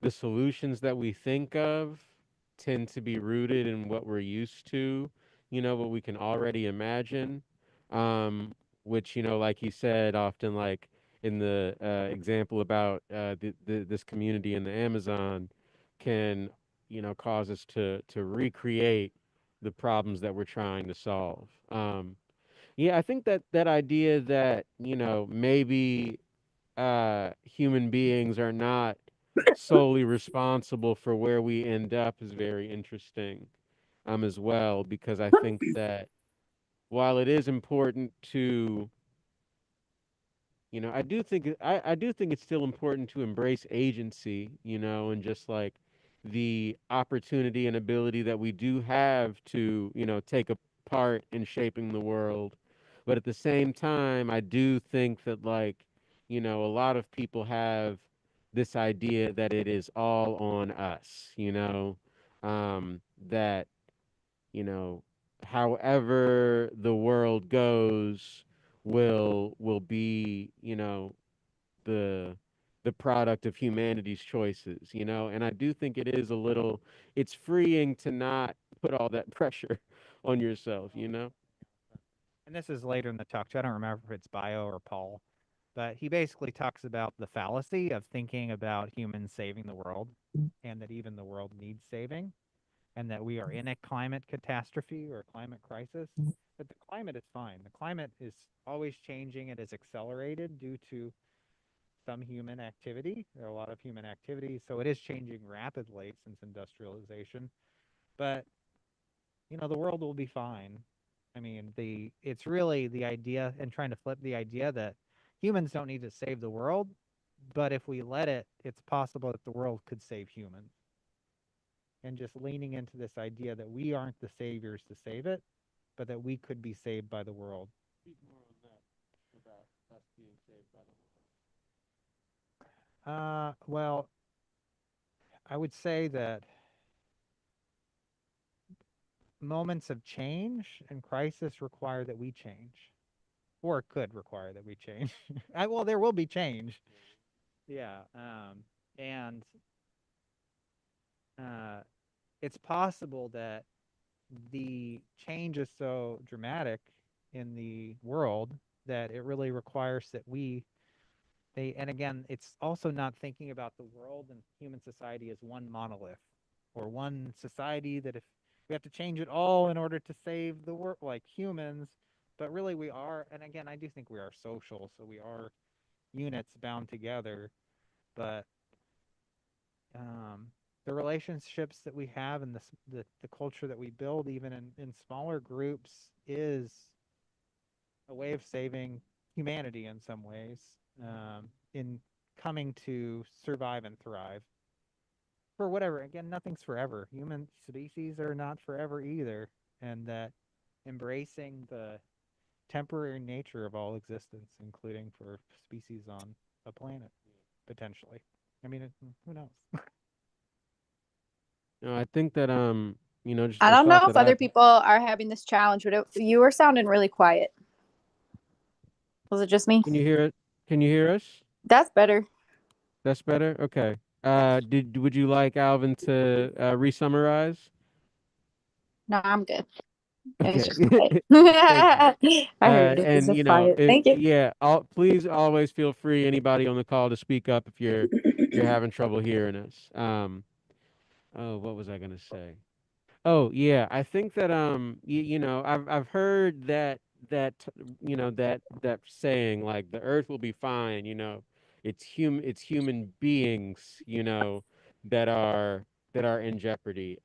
the solutions that we think of tend to be rooted in what we're used to, what we can already imagine. Which, like he said, often like in the example about this community in the Amazon can, cause us to recreate the problems that we're trying to solve. Yeah, I think that that idea that, maybe human beings are not solely responsible for where we end up is very interesting as well, because I think that while it is important to, I do think it's still important to embrace agency, and just like the opportunity and ability that we do have to, take a part in shaping the world. But at the same time, I do think that like, a lot of people have this idea that it is all on us, that, you know, however the world goes will be, the the product of humanity's choices, and I do think it is a little it's freeing to not put all that pressure on yourself, you know? and this is later in the talk too. I don't remember if it's Bio or Paul, but he basically talks about the fallacy of thinking about humans saving the world, and that even the world needs saving, and that we are in a climate catastrophe or a climate crisis. But the climate is fine. The climate is always changing. It is accelerated due to some human activity. There are a lot of human activity, so it is changing rapidly since industrialization. But the world will be fine. I mean, it's really the idea and trying to flip the idea that humans don't need to save the world, but if we let it, it's possible that the world could save humans. And just leaning into this idea that we aren't the saviors to save it, but that we could be saved by the world. Speak more on that about us being saved by the Well, I would say that moments of change and crisis require that we change, or it could require that we change. Well, there will be change. Yeah. And uh, it's possible that the change is so dramatic in the world that it really requires that and again, it's also not thinking about the world and human society as one monolith or one society that if we have to change it all in order to save the world, like humans, but really we are, and again, I do think we are social, so we are units bound together, but um, the relationships that we have and the culture that we build, even in smaller groups, is a way of saving humanity in some ways, in coming to survive and thrive. For whatever, again, nothing's forever. Human species are not forever either, and that embracing the temporary nature of all existence, including for species on a planet, potentially. I mean, who knows? world. I think that just I a don't thought know that if other I've people are having this challenge, but you were sounding really quiet. Was it just me? Can you hear it? Can you hear us? That's better. That's better. Okay. Yeah. Would you like Alvin to re-summarize? No, I'm good. It's Okay. just quiet. Thank you. I heard it. It's And just quiet. Thank you. yeah, please always feel free, anybody on the call, to speak up if you're having trouble hearing us. Oh, what was I gonna say? Oh, yeah, I think that I've heard that that saying like the Earth will be fine. It's human beings, that are in jeopardy.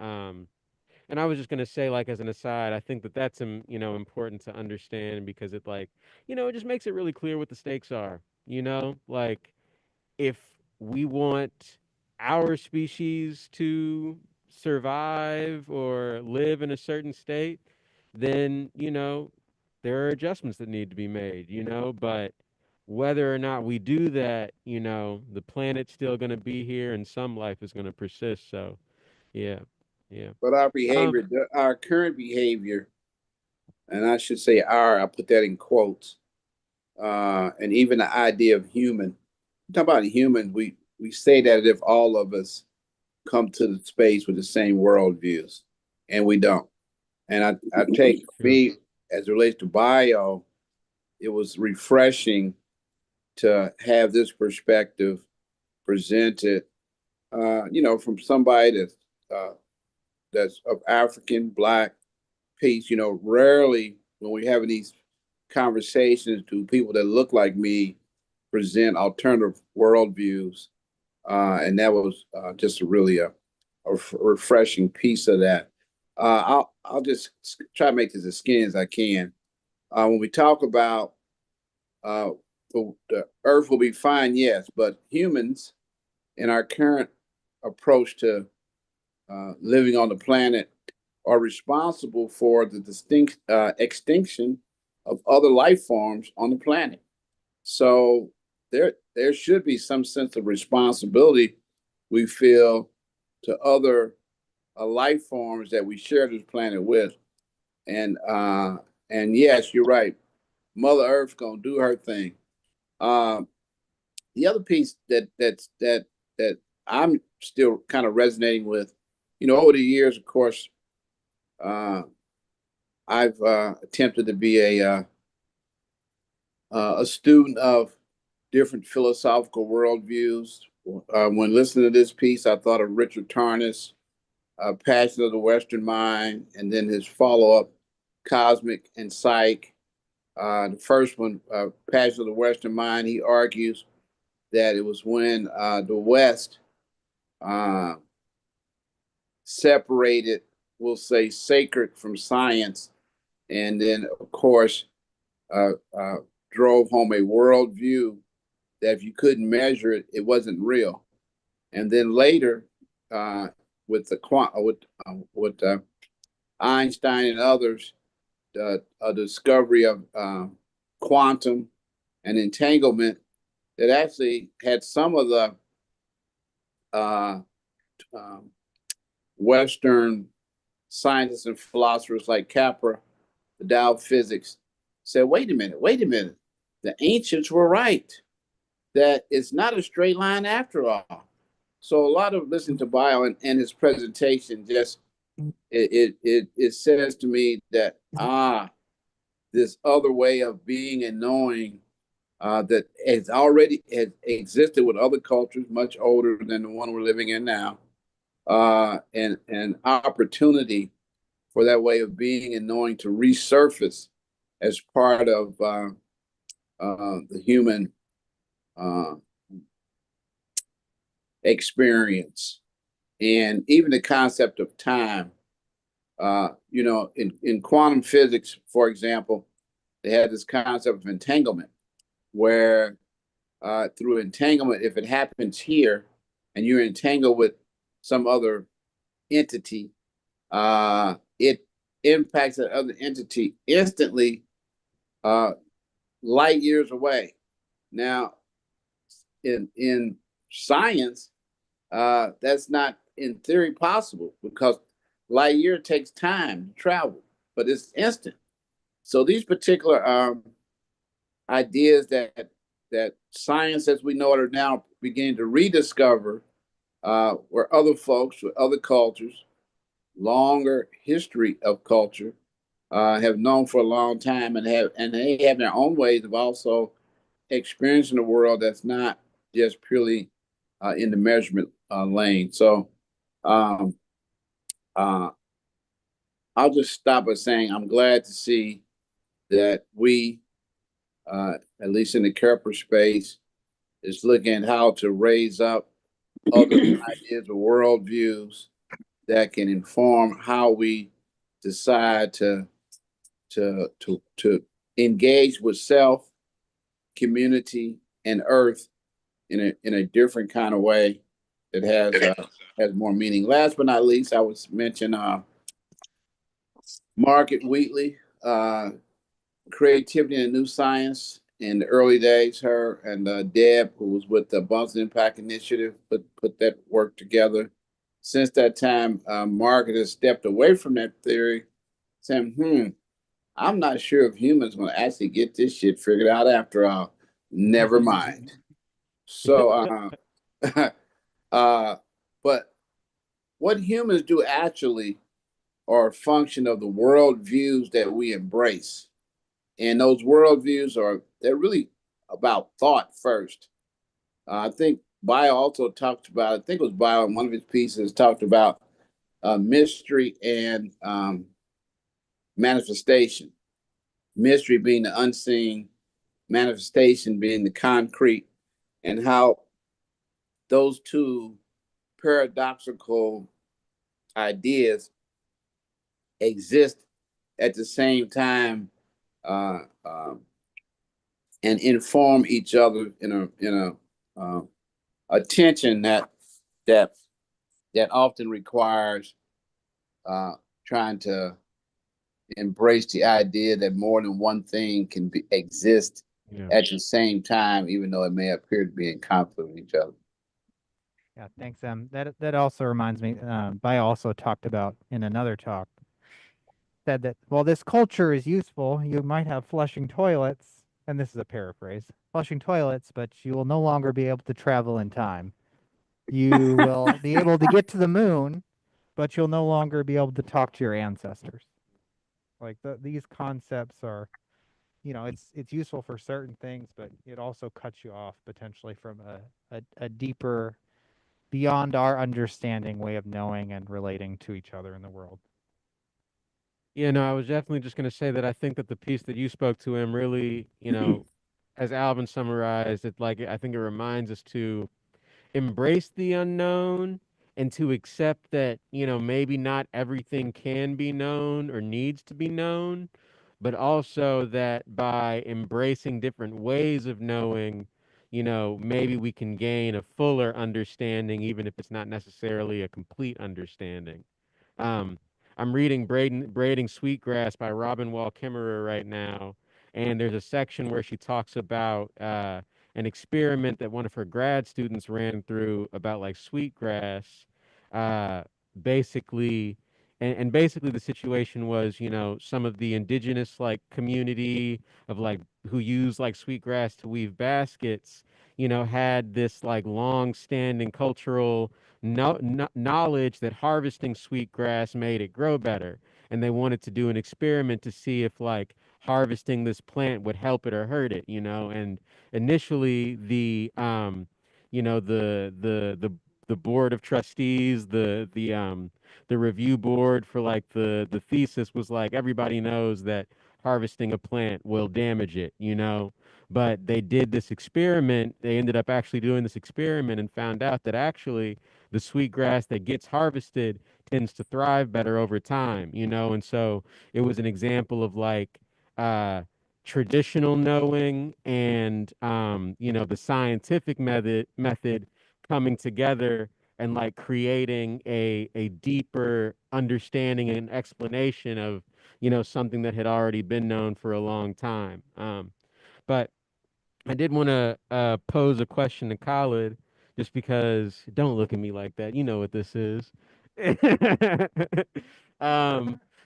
And I was just gonna say, like, as an aside, I think that that's important to understand because it like it just makes it really clear what the stakes are. Like if we want our species to survive or live in a certain state, then, there are adjustments that need to be made, but whether or not we do that, the planet's still going to be here and some life is going to persist. So, yeah, yeah. But our Um, behavior, our current behavior, and I should say I put that in quotes, and even the idea of human. Talk about human, we say that as if all of us come to the space with the same worldviews, and we don't. And I take True. me as it relates to bio, it was refreshing to have this perspective presented, from somebody that's of African, Black, piece. Rarely when we're having these conversations do people that look like me present alternative worldviews. And that was just a refreshing piece of that. I'll just try to make this as skinny as I can. When we talk about uh, the Earth will be fine, yes, but humans in our current approach to living on the planet are responsible for the distinct extinction of other life forms on the planet. So there should be some sense of responsibility we feel to other life forms that we share this planet with. And and yes, you're right. Mother Earth gonna do her thing. Um, the other piece that I'm still kind of resonating with, over the years, of course, uh, I've attempted to be a student of different philosophical worldviews. When listening to this piece, I thought of Richard Tarnas, Passion of the Western Mind, and then his follow-up, Cosmic and Psych. The first one, Passion of the Western Mind, he argues that it was when the West uh, separated, we'll say, sacred from science, and then, of course, uh, uh, drove home a worldview that if you couldn't measure it, it wasn't real. And then later, uh, with the with Einstein and others, a discovery of quantum and entanglement that actually had some of the uh, um, Western scientists and philosophers like Capra, the Tao of physics, said, wait a minute. The ancients were right that it's not a straight line after all. So a lot of listening to Bio and his presentation just it says to me that this other way of being and knowing that has existed with other cultures much older than the one we're living in now, and an opportunity for that way of being and knowing to resurface as part of the human uh, experience, and even the concept of time. In quantum physics, for example, they had this concept of entanglement, where through entanglement, if it happens here and you're entangled with some other entity, it impacts that other entity instantly, uh, light years away. Now, in science, that's not in theory possible because light year takes time to travel, but it's instant. So these particular ideas that science as we know it are now beginning to rediscover, where other folks with other cultures, longer history of culture, have known for a long time, and they have their own ways of also experiencing the world that's not just purely in the measurement lane. So um, uh, I'll just stop by saying I'm glad to see that we, at least in the Kepler space, is looking at how to raise up other ideas or worldviews that can inform how we decide to engage with self, community, and Earth in a different kind of way that has more meaning. Last but not least, I would mention Margaret Wheatley, Creativity and New Science. In the early days, her and Deb, who was with the Boston Impact Initiative, put that work together. Since that time, Margaret has stepped away from that theory, saying, I'm not sure if humans going to actually get this shit figured out after all. Never mind. So, uh, but what humans do actually are a function of the worldviews that we embrace. And those worldviews they're really about thought first. I think Bio also talked about, I think it was Bio in one of his pieces, talked about mystery and manifestation. Mystery being the unseen, manifestation being the concrete, and how those two paradoxical ideas exist at the same time, uh, um, and inform each other a tension that that often requires trying to embrace the idea that more than one thing exist Yeah. at the same time, even though it may appear to be in conflict with each other. Yeah, thanks, That also reminds me. I also talked about in another talk, said that while this culture is useful, you might have flushing toilets, and this is a paraphrase, flushing toilets, but you will no longer be able to travel in time. You will be able to get to the moon, but you'll no longer be able to talk to your ancestors. Like these concepts are, it's useful for certain things, but it also cuts you off potentially from a deeper, beyond our understanding way of knowing and relating to each other in the world. Yeah, no, I was definitely just going to say that I think that the piece that you spoke to him really, as Alvin summarized it, like I think it reminds us to embrace the unknown and to accept that, maybe not everything can be known or needs to be known, but also that by embracing different ways of knowing, maybe we can gain a fuller understanding, even if it's not necessarily a complete understanding. Um, I'm reading Braiding Sweetgrass by Robin Wall Kimmerer right now, and there's a section where she talks about an experiment that one of her grad students ran through about like sweetgrass. Uh, basically, and basically the situation was, some of the indigenous like community of like who use like sweetgrass to weave baskets, had this like long standing cultural knowledge that harvesting sweetgrass made it grow better. And they wanted to do an experiment to see if like harvesting this plant would help it or hurt it, And initially the board of trustees, the review board for like the thesis was like everybody knows that harvesting a plant will damage it, but they did this experiment. They ended up actually doing this experiment and found out that actually the sweetgrass that gets harvested tends to thrive better over time, And so it was an example of like uh, traditional knowing and the scientific method coming together and like creating a deeper understanding and explanation of something that had already been known for a long time. But I did want to pose a question to Khalid, just because don't look at me like that. You know what this is.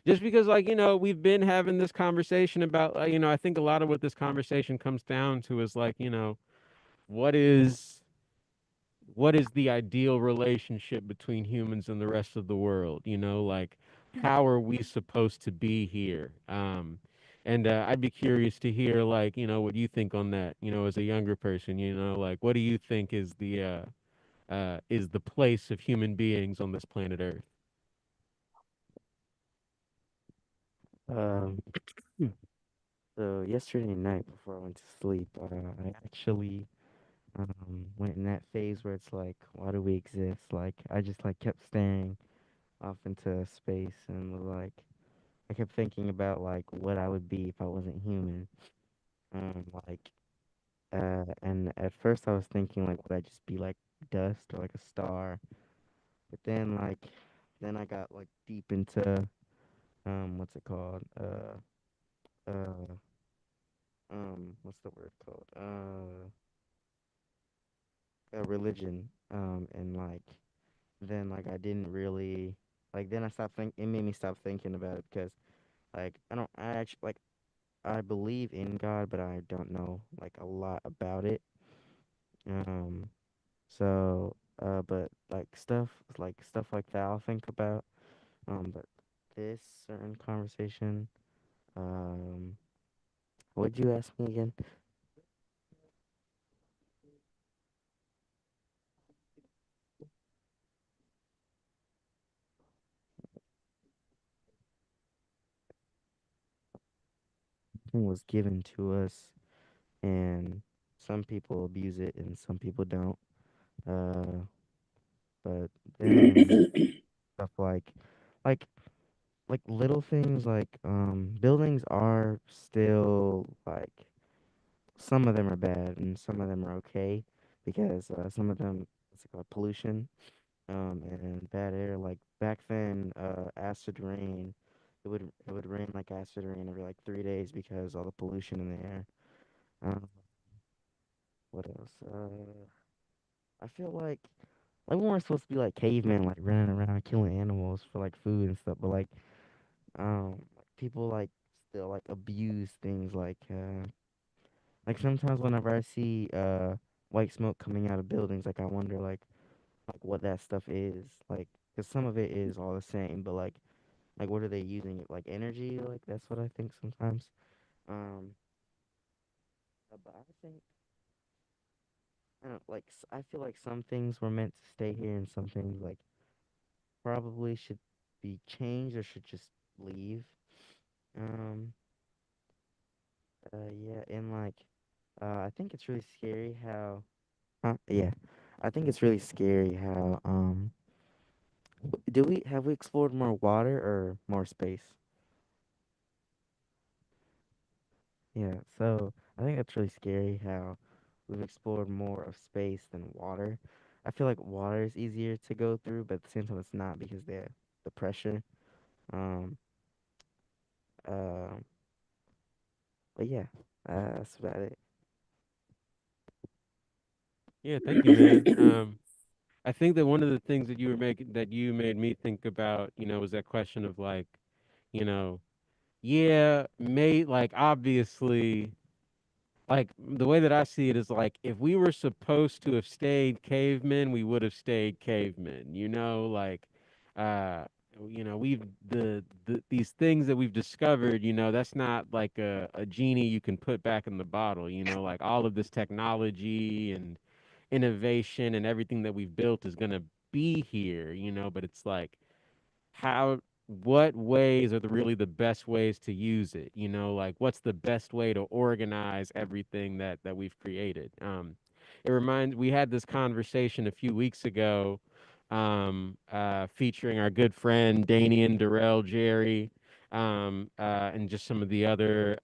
Just because, like, we've been having this conversation about, I think a lot of what this conversation comes down to is like, what is what is the ideal relationship between humans and the rest of the world? Like how are we supposed to be here? And I'd be curious to hear like, what you think on that, as a younger person, like what do you think is the place of human beings on this planet Earth? Um, so yesterday night before I went to sleep, I actually went in that phase where it's like, why do we exist? Like I just like kept staring off into space and was like, I kept thinking about like what I would be if I wasn't human. Um, like, and at first I was thinking like, would I just be like dust or like a star. But then I got like deep into what's it called? Uh, what's the word called? Religion. And then I didn't really then I stopped think. It made me stop thinking about it because I don't. I actually I believe in God, but I don't know a lot about it. Um, so but stuff like that I'll think about. But this certain conversation, um, what'd you ask me again? It was given to us, and some people abuse it, and some people don't. Uh, but then stuff like little things buildings are still some of them are bad and some of them are okay because some of them what's it called pollution and bad air back then acid rain it would rain like acid rain every 3 days because all the pollution in the air. What else? I feel we weren't supposed to be like cavemen running around killing animals for food and stuff, but people still abuse things sometimes whenever I see white smoke coming out of buildings, I wonder what that stuff is. Cause some of it is all the same, but what are they using it energy? That's what I think sometimes. Um, but I think I don't I feel some things were meant to stay here, and some things probably should be changed or should just leave. Um, yeah, and I think it's really scary how. Yeah, I think it's really scary how do we have we explored more water or more space? Yeah, so I think that's really scary how we've explored more of space than water. I feel like water is easier to go through, but at the same time it's not because the pressure. Um, uh, but yeah, that's about it. Yeah, thank you, man. I think that one of the things that you made me think about, was that question of you know, yeah, obviously, the way that I see it is if we were supposed to have stayed cavemen, we would have stayed cavemen, uh, we've these things that we've discovered, that's not like a genie you can put back in the bottle, all of this technology and innovation and everything that we've built is gonna be here, but it's how what ways are really the best ways to use it, what's the best way to organize everything that we've created. It reminds We had this conversation a few weeks ago, featuring our good friend Danian Durrell Jerry, and just some of the other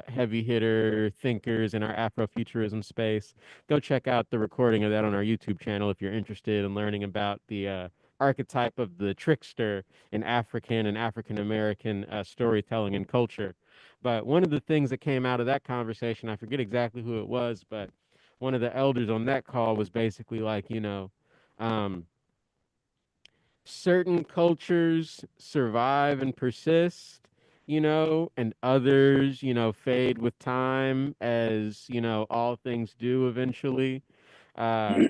heavy hitter thinkers in our Afrofuturism space. Go check out the recording of that on our YouTube channel if you're interested in learning about the archetype of the trickster in African and African American storytelling and culture. But one of the things that came out of that conversation, I forget exactly who it was, but one of the elders on that call was basically um, certain cultures survive and persist, and others, fade with time, as, all things do eventually. Uh,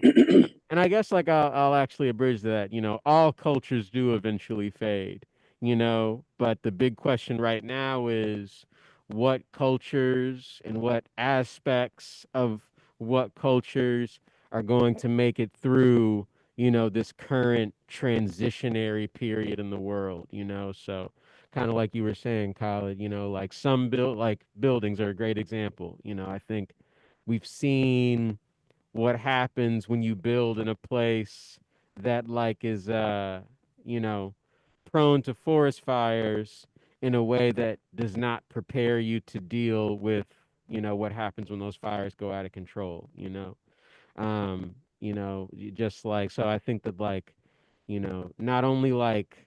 and I guess I'll actually abridge that. All cultures do eventually fade. But the big question right now is what cultures and what aspects of what cultures are going to make it through, this current transitionary period in the world. So kind of like you were saying, Khaled, buildings are a great example. I think we've seen what happens when you build in a place that is you know prone to forest fires in a way that does not prepare you to deal with what happens when those fires go out of control. um just like, so I think that like, not only like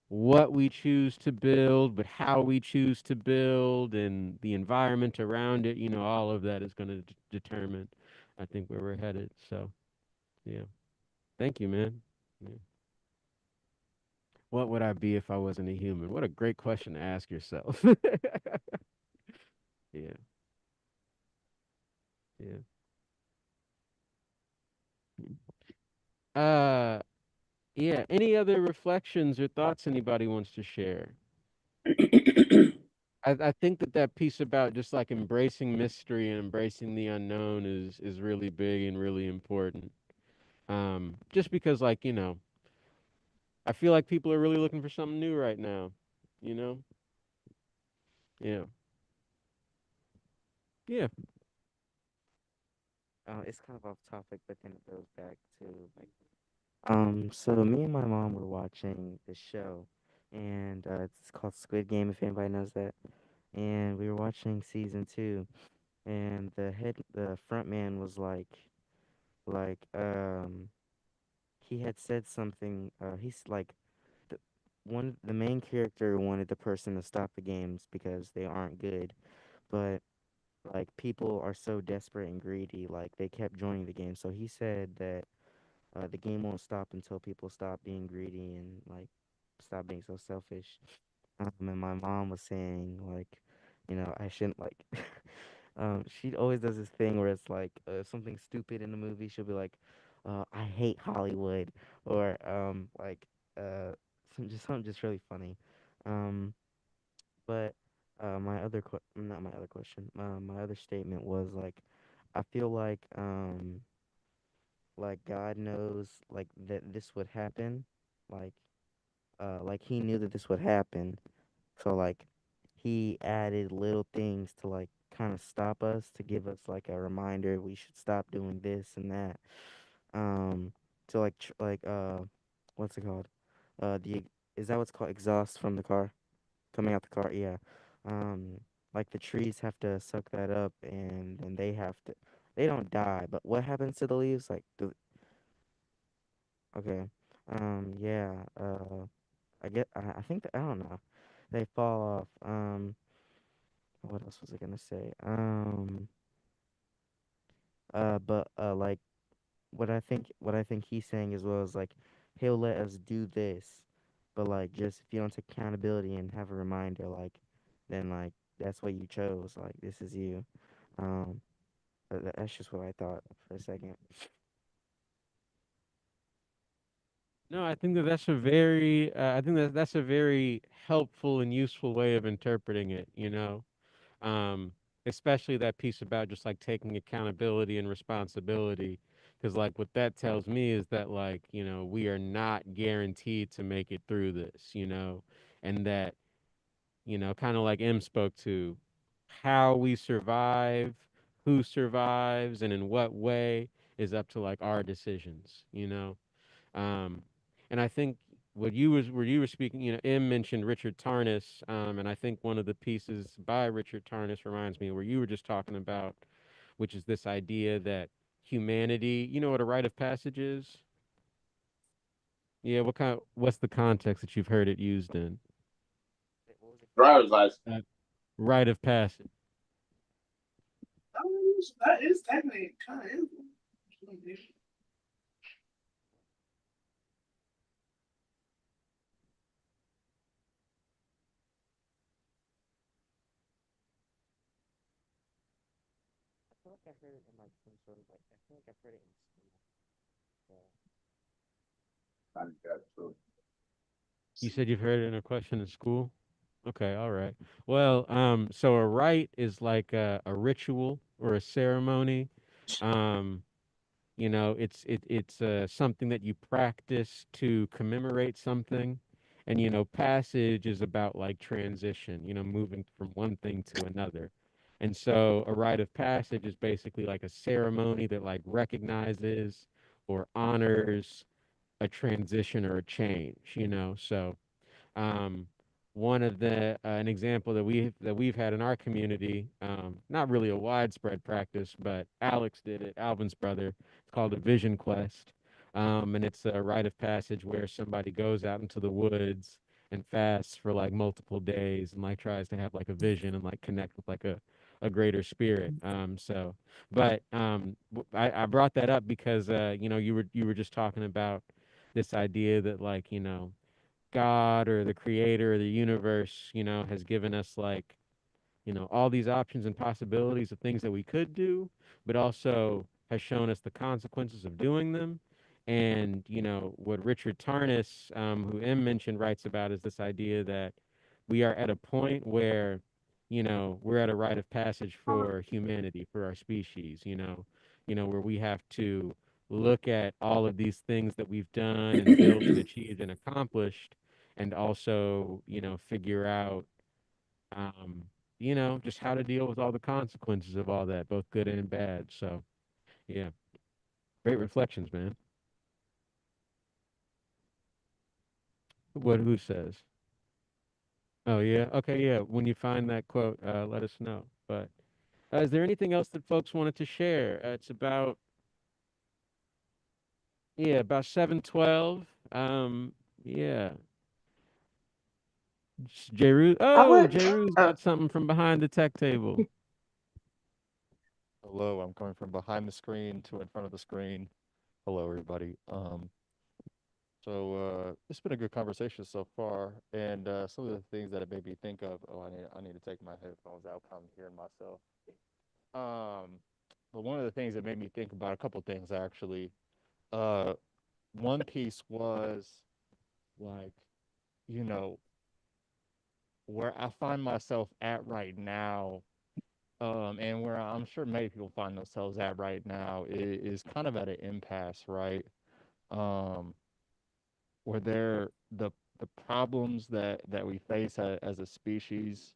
what we choose to build, but how we choose to build and the environment around it, all of that is going to determine, I think, where we're headed. So, yeah. Thank you, man. Yeah. What would I be if I wasn't a human? What a great question to ask yourself. Yeah. Yeah. Uh, yeah. Any other reflections or thoughts anybody wants to share? I think that that piece about just like embracing mystery and embracing the unknown is really big and really important. Just because like, I feel like people are really looking for something new right now, you know? Yeah. Yeah. It's kind of off topic, but then it goes back to like so me and my mom were watching this show, and it's called Squid Game, if anybody knows that. And we were watching season two, and the front man was like he had said something. He's like the the main character wanted the person to stop the games because they aren't good, but like people are so desperate and greedy, like they kept joining the game. So he said that the game won't stop until people stop being greedy and like stop being so selfish. And my mom was saying like, I shouldn't like. She always does this thing where it's like something stupid in the movie. She'll be like, "I hate Hollywood," or like something just really funny. Um, but not my other question. My other statement was like, I feel like God knows like that this would happen, like like he knew that this would happen, so like he added little things to like kind of stop us, to give us like a reminder we should stop doing this and that. Um, to like what's it called? The Is that what's called exhaust from the car coming out the car? Yeah. Um, like the trees have to suck that up, and then they have to. They don't die, but what happens to the leaves? Like, okay. Yeah. I think that I don't know. They fall off. What else was I gonna say? But like what I think he's saying as well is like he'll let us do this, but like just if you don't take accountability and have a reminder, like then like that's what you chose. Like this is you. Um, that's just what I thought for a second. No, I think that that's a very, I think that that's a very helpful and useful way of interpreting it, um, especially that piece about just like taking accountability and responsibility. Because like what that tells me is that like, we are not guaranteed to make it through this, and that, kind of like M spoke to, how we survive, who survives, and in what way is up to like our decisions. Um, and I think where you were speaking, M mentioned Richard Tarnas, and I think one of the pieces by Richard Tarnas reminds me of where you were just talking about, which is this idea that humanity, you know what a rite of passage is? Yeah, what's the context that you've heard it used in? What was it? Driver's license. Uh, rite of passage. That is technically kind of. I feel like I heard it in like some sort of like I feel like I've heard it in school. So. I think that's true. You said you've heard it in a question in school? Okay, all right. Well, so a rite is like a ritual or a ceremony. Um, it's something that you practice to commemorate something. And passage is about like transition, moving from one thing to another. And so a rite of passage is basically like a ceremony that like recognizes or honors a transition or a change. So um one of the an example that we've had in our community, not really a widespread practice, but Alex did it, Alvin's brother. It's called a vision quest, and it's a rite of passage where somebody goes out into the woods and fasts for like multiple days and like tries to have like a vision and like connect with like a greater spirit. I brought that up because you were just talking about this idea that like God or the creator or the universe, has given us like, all these options and possibilities of things that we could do, but also has shown us the consequences of doing them. And, what Richard Tarnas, who M mentioned, writes about is this idea that we are at a point where, we're at a rite of passage for humanity, for our species, where we have to look at all of these things that we've done and built and achieved and accomplished, and also, figure out um, just how to deal with all the consequences of all that, both good and bad. So, yeah, great reflections, man. Who says? Oh, yeah. Okay, yeah. When you find that quote, let us know. But is there anything else that folks wanted to share? It's about, yeah, about 7:12. Yeah. Jeru. I Oh, would. Jeru's got something from behind the tech table. Hello, I'm coming from behind the screen to in front of the screen. Hello, everybody. It's been a good conversation so far, and some of the things that it made me think of. Oh, I need to take my headphones out. I'm hearing myself. Um, but one of the things that made me think about a couple things actually. Uh, one piece was like, you know, where I find myself at right now, and where I'm sure many people find themselves at right now is kind of at an impasse, right? Um, where the problems that we face as a species,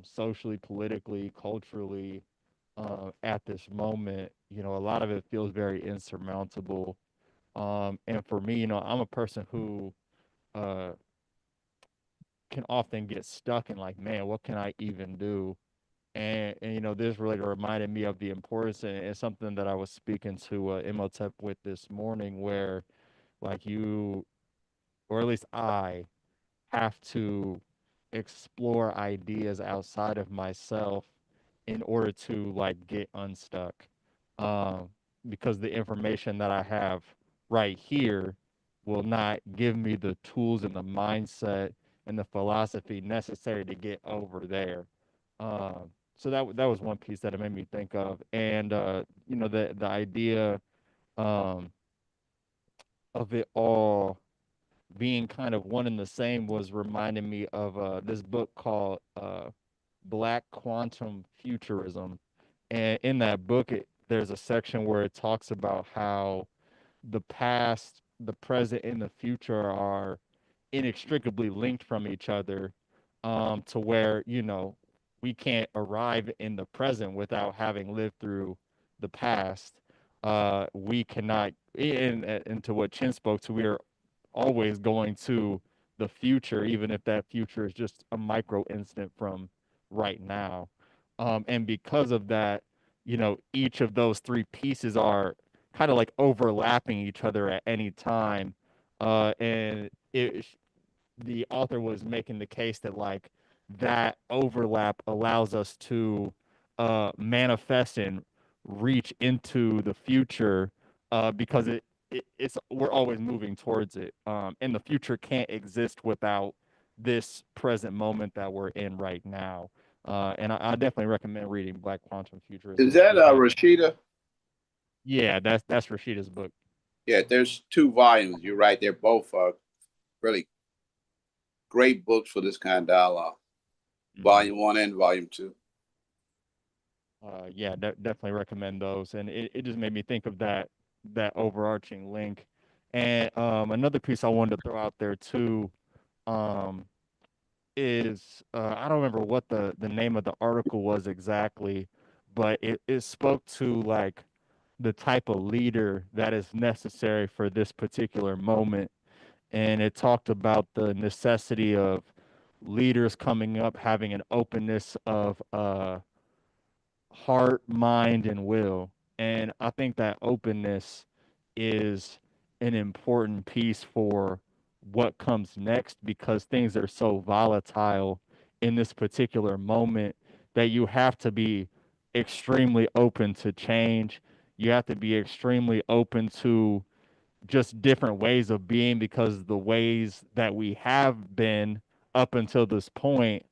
socially, politically, culturally, at this moment, a lot of it feels very insurmountable. And for me, I'm a person who uh, can often get stuck in like, man, what can I even do? And this really reminded me of the importance, and it's something that I was speaking to Imhotep with this morning, where like you, or at least I, have to explore ideas outside of myself in order to like get unstuck. Um, because the information that I have right here will not give me the tools and the mindset and the philosophy necessary to get over there. So that was one piece that it made me think of, and the idea um, of it all being kind of one and the same was reminding me of this book called Black Quantum Futurism. And in that book, there's a section where it talks about how the past, the present, and the future are inextricably linked from each other, to where, we can't arrive in the present without having lived through the past. We cannot, into what Chin spoke to, we are always going to the future, even if that future is just a micro instant from right now. And because of that, each of those three pieces are kind of like overlapping each other at any time. And the author was making the case that like that overlap allows us to manifest and reach into the future, because it's we're always moving towards it, and the future can't exist without this present moment that we're in right now. And I definitely recommend reading Black Quantum Is Futurism if that you haven't. Rashida? Yeah, that's Rashida's book. Yeah, there's two volumes. You're right. They're both really great books for this kind of dialogue. Mhm. Volume one and volume two. Yeah, definitely recommend those. And it just made me think of that overarching link. And another piece I wanted to throw out there too, um, is I don't remember what the name of the article was exactly, but it spoke to like the type of leader that is necessary for this particular moment. And it talked about the necessity of leaders coming up having an openness of heart, mind, and will. And I think that openness is an important piece for what comes next because things are so volatile in this particular moment that you have to be extremely open to change. You have to be extremely open to just different ways of being because the ways that we have been up until this point,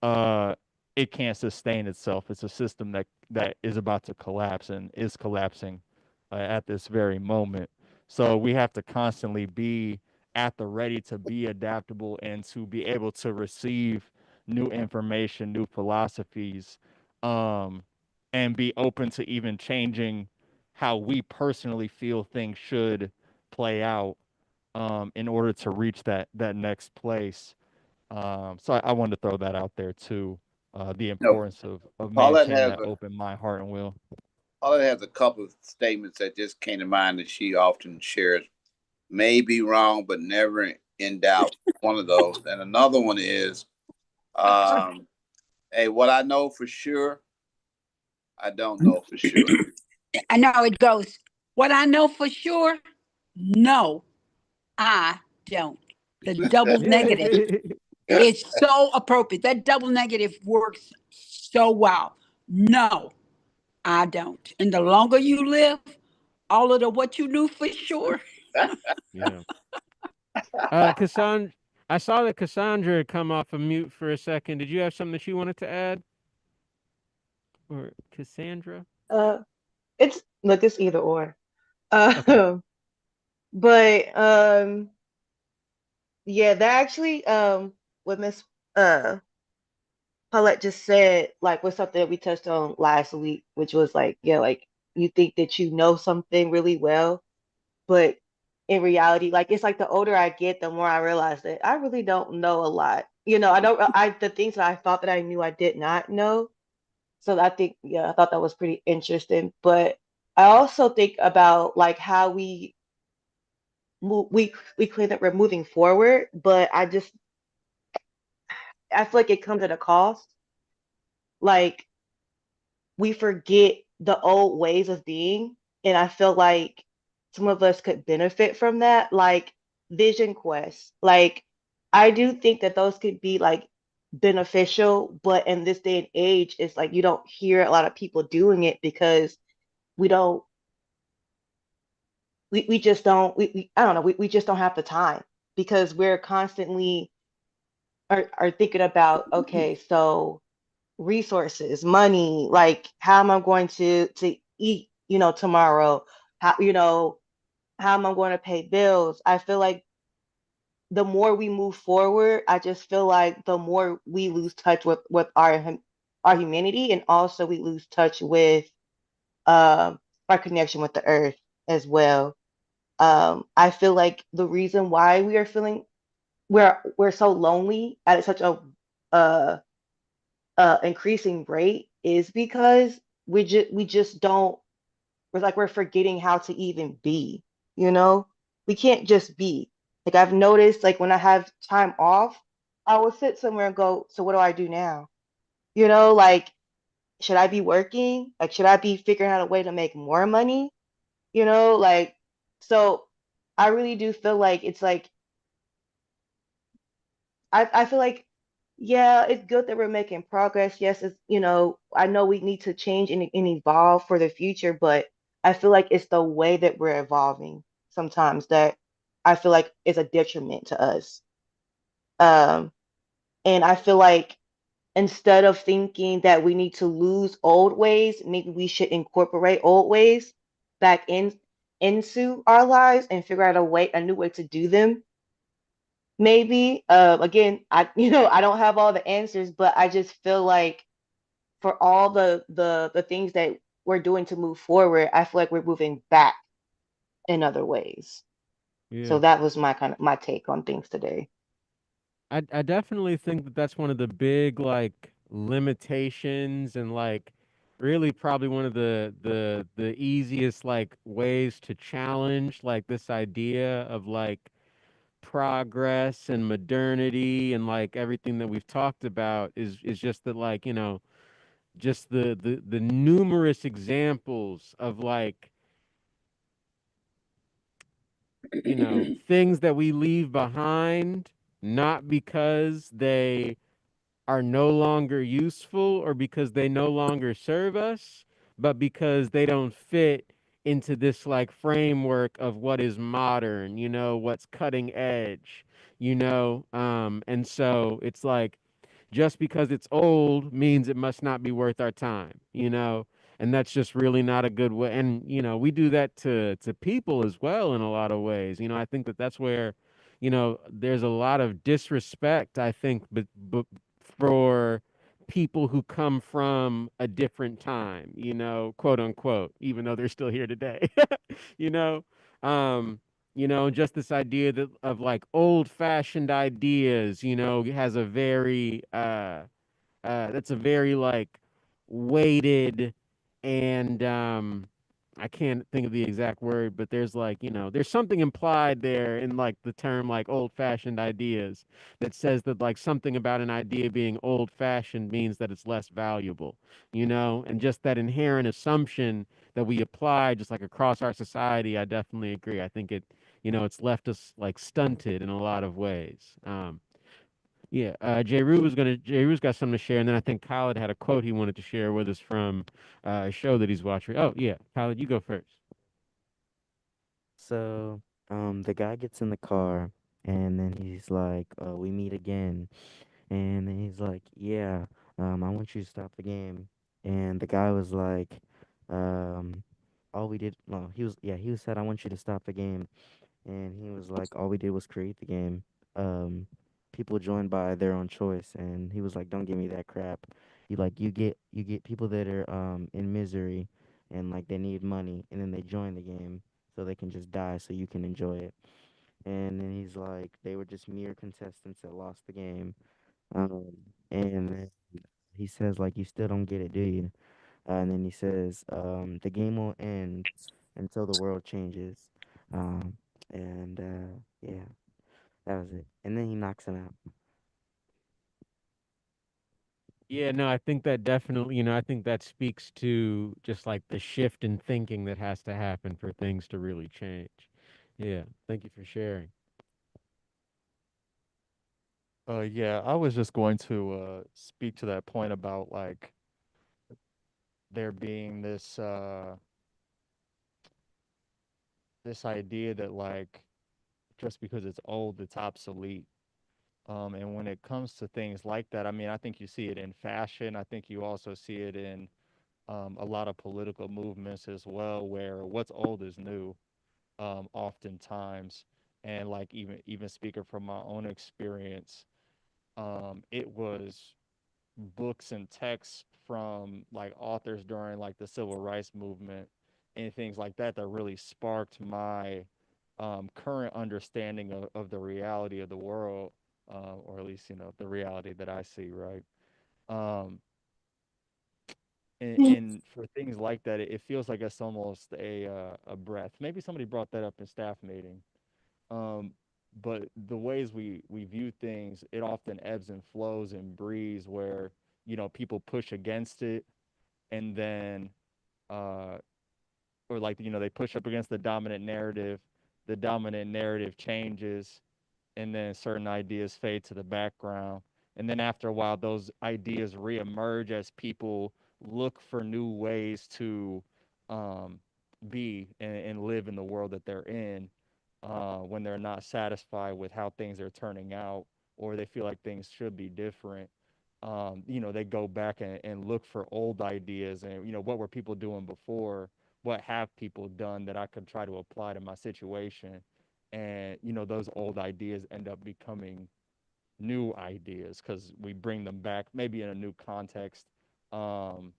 uh, it can't sustain itself. It's a system that is about to collapse and is collapsing at this very moment. So we have to constantly be at the ready to be adaptable and to be able to receive new information, new philosophies, um, and be open to even changing how we personally feel things should play out in order to reach that next place. So I wanted to throw that out there too. The You know, importance of Paulette maintaining has that a open mind, heart, and will. Paulette has a couple of statements that just came to mind that she often shares. May be wrong, but never in doubt. One of those, and another one is, um, "Hey, what I know for sure, I don't know for sure." I know it goes, what I know for sure, no, I don't. The double negative is so appropriate. That double negative works so well. No, I don't. And the longer you live, all of the what you knew for sure. Yeah. Cassandra, I saw that Cassandra had come off of mute for a second. Did you have something that you wanted to add? Or Cassandra? Uh, it's look, it's either or. Okay. Um, but yeah, that actually what Miss uh Paulette just said like was something that we touched on last week, which was like, yeah, like you think that you know something really well, but in reality, like it's like the older I get, the more I realize that I really don't know a lot. I don't I the things that I thought that I knew I did not know. So I think, yeah, I thought that was pretty interesting. But I also think about like how we claim that we're moving forward, but I feel like it comes at a cost. Like we forget the old ways of being, and I feel like some of us could benefit from that, like vision quests. Like I do think that those could be like beneficial, but in this day and age, it's like you don't hear a lot of people doing it because we don't we just don't we I don't know, we just don't have the time because we're constantly are thinking about, okay, so resources, money, like how am I going to eat, tomorrow? How am I going to pay bills? I feel like the more we move forward, I just feel like the more we lose touch with our humanity, and also we lose touch with our connection with the earth as well. I feel like the reason why we are feeling we're so lonely at such a uh increasing rate is because we just don't we're forgetting how to even be, you know? We can't just be. Like I've noticed like when I have time off, I will sit somewhere and go, so what do I do now? Like should I be working? Like should I be figuring out a way to make more money? Like so I really do feel like it's like I feel like, yeah, it's good that we're making progress. Yes, I know we need to change and evolve for the future, but I feel like it's the way that we're evolving sometimes that I feel like is a detriment to us. Um, and I feel like instead of thinking that we need to lose old ways, maybe we should incorporate old ways back into our lives and figure out a new way to do them. Maybe again, I don't have all the answers, but I just feel like for all the things that we're doing to move forward, I feel like we're moving back in other ways. So Yeah. that was my take on things today. I definitely think that that's one of the big like limitations and like really probably one of the easiest like ways to challenge like this idea of like progress and modernity and like everything that we've talked about is just that like, just the numerous examples of like, things that we leave behind, not because they are no longer useful or because they no longer serve us, but because they don't fit into this like framework of what is modern, what's cutting edge, and so it's like just because it's old means it must not be worth our time, and that's just really not a good way. And we do that to people as well in a lot of ways. I think that that's where there's a lot of disrespect, I think, but for people who come from a different time, quote unquote, even though they're still here today. you know um just this idea that of like old fashioned ideas, has a very that's a very like weighted and I can't think of the exact word, but there's like, there's something implied there in like the term like old fashioned ideas that says that like something about an idea being old fashioned means that it's less valuable, and just that inherent assumption that we apply just like across our society. I definitely agree. I think it's left us like stunted in a lot of ways. Yeah, Jay Roo's got something to share, and then I think Khaled had a quote he wanted to share with us from a show that he's watching. Oh yeah, Khaled, you go first. So, the guy gets in the car, and then he's like, "We meet again." And then he's like, "Yeah, I want you to stop the game." And the guy was like, um, "All we did, no, he was said, I want you to stop the game." And he was like, "All we did was create the game. Um, People joined by their own choice." And he was like, "Don't give me that crap. You get people that are in misery, and like they need money, and then they join the game so they can just die so you can enjoy it." And then he's like, "They were just mere contestants that lost the game." Um, and then he says like, "You still don't get it, do you?" And then he says, "The game won't end until the world changes." Um, and yeah, that was it. And then he knocks him out. Yeah, no, I think that definitely, I think that speaks to just like the shift in thinking that has to happen for things to really change. Yeah, thank you for sharing. Yeah, I was just going to speak to that point about like there being this idea that like just because it's old, it's obsolete. And when it comes to things like that, I mean, I think you see it in fashion. I think you also see it in a lot of political movements as well, where what's old is new, oftentimes. And like even speaking from my own experience, it was books and texts from like authors during like the civil rights movement and things like that that really sparked my current understanding of the reality of the world, or at least the reality that I see, right? um, and for things like that, it feels like it's almost a breath. Maybe somebody brought that up in staff meeting. um, but the ways we view things, it often ebbs and flows and breeze where people push against it, and then uh, or like they push up against the dominant narrative changes, and then certain ideas fade to the background. And then after a while, those ideas reemerge as people look for new ways to um, be and live in the world that they're in, when they're not satisfied with how things are turning out, or they feel like things should be different. They go back and look for old ideas and, what were people doing before? What have people done that I could try to apply to my situation? And those old ideas end up becoming new ideas because we bring them back maybe in a new context. um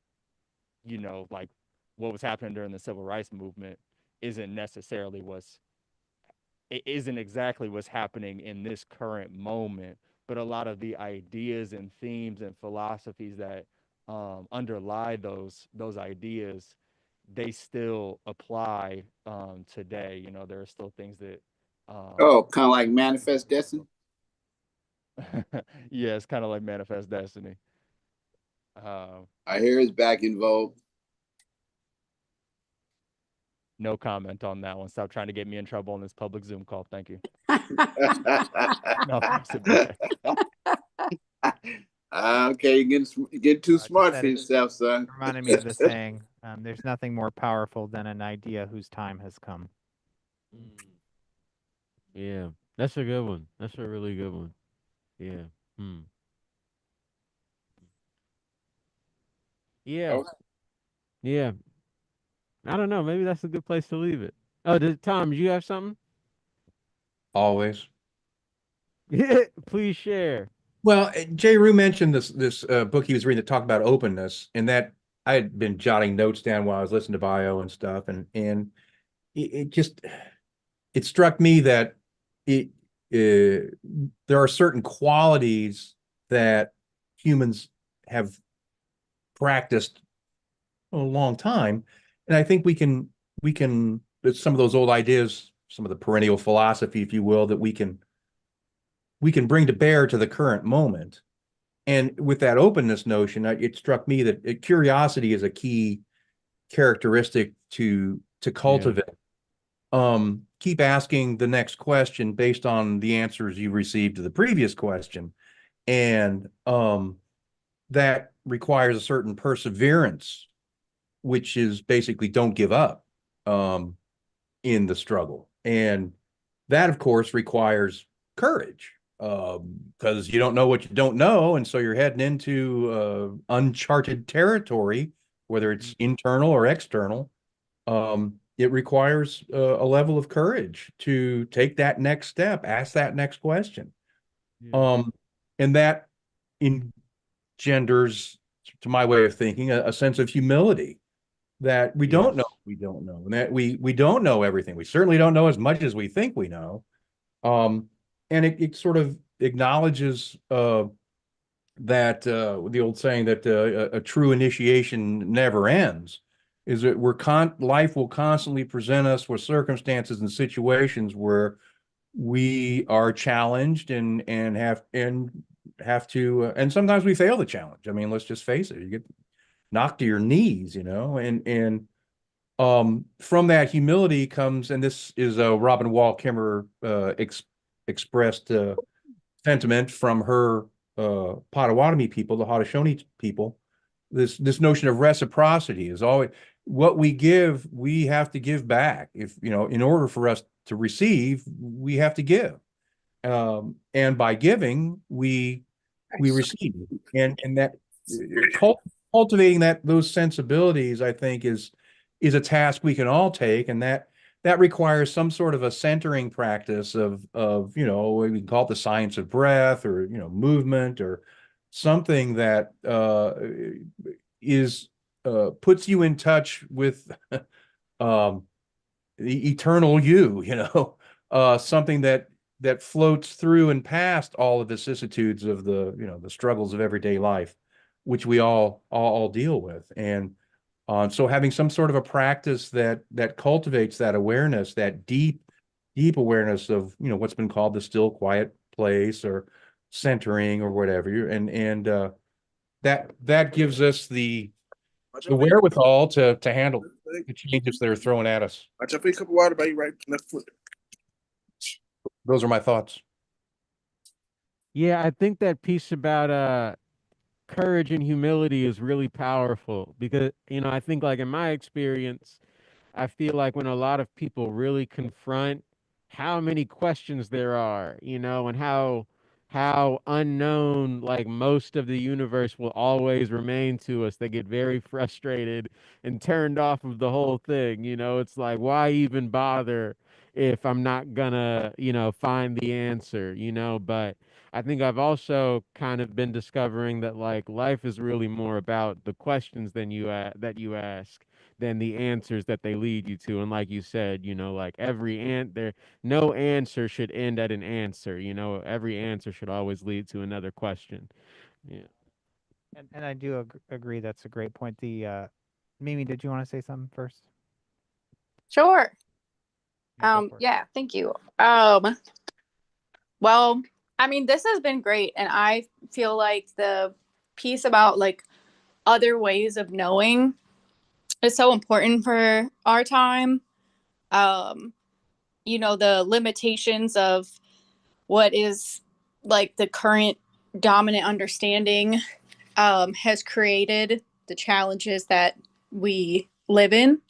like what was happening during the civil rights movement isn't necessarily what's it isn't exactly what's happening in this current moment, but a lot of the ideas and themes and philosophies that underlie those ideas, they still apply today. There are still things that Oh, kind of like Manifest Destiny. Yeah, it's kind of like Manifest Destiny. I hear it's back in vogue. No comment on that one. Stop trying to get me in trouble on this public Zoom call. Thank you. No, thanks a bit. Okay, you're getting too Just smart said for it yourself, son. reminded me of the saying, there's nothing more powerful than an idea whose time has come. Yeah, that's a good one. That's a really good one. Yeah. Hmm. Yeah. Okay. Yeah. I don't know. Maybe that's a good place to leave it. Oh, Tom, do you have something? Always. Yeah. Please share. Well, Jay Rue mentioned this book he was reading that talked about openness, and that I had been jotting notes down while I was listening to bio and stuff, and it just it struck me that it there are certain qualities that humans have practiced a long time, and I think we can it's some of those old ideas, some of the perennial philosophy, if you will, that we can bring to bear to the current moment. And with that openness notion, it struck me that curiosity is a key characteristic to Yeah. cultivate. Keep asking the next question based on the answers you received to the previous question, and that requires a certain perseverance, which is basically don't give up um, in the struggle. And that, of course, requires courage because you don't know what you don't know. And so you're heading into uncharted territory, whether it's internal or external. It requires a level of courage to take that next step, ask that next question. Yeah. Um, and that engenders, to my way of thinking, a sense of humility that we don't know Yes. we don't know, and that we don't know everything. We certainly don't know as much as we think we know. Um, and it sort of acknowledges that the old saying that a true initiation never ends, is that life will constantly present us with circumstances and situations where we are challenged and have to and sometimes we fail the challenge. I mean, let's just face it, you get knocked to your knees, and from that humility comes, and this is a Robin Wall Kimmerer expressed sentiment from her Potawatomi people, the Haudenosaunee people. This notion of reciprocity is always what we give, we have to give back. If in order for us to receive, we have to give, and by giving, we receive, and that cultivating those sensibilities, I think, is a task we can all take, and that requires some sort of a centering practice of we can call it the science of breath, or movement, or something that is puts you in touch with um, the eternal something that floats through and past all the vicissitudes of the struggles of everyday life, which we all deal with. And so having some sort of a practice that cultivates that awareness, that deep awareness of what's been called the still quiet place, or centering, or whatever, and that gives us the wherewithal to handle the changes that are thrown at us. Watch out for a cup of water by your right left foot. Those are my thoughts. Yeah, I think that piece about courage and humility is really powerful because I think like in my experience, I feel like when a lot of people really confront how many questions there are, and how unknown like most of the universe will always remain to us, they get very frustrated and turned off of the whole thing. It's like, why even bother if I'm not gonna, find the answer, but I think I've also kind of been discovering that like life is really more about the questions that you ask than the answers that they lead you to. And like you said, like no answer should end at an answer. Every answer should always lead to another question. Yeah. And I do agree. That's a great point. Mimi, did you want to say something first? Sure. Yeah, thank you. Well, I mean, this has been great, and I feel like the piece about like other ways of knowing is so important for our time. Um, the limitations of what is like the current dominant understanding has created the challenges that we live in.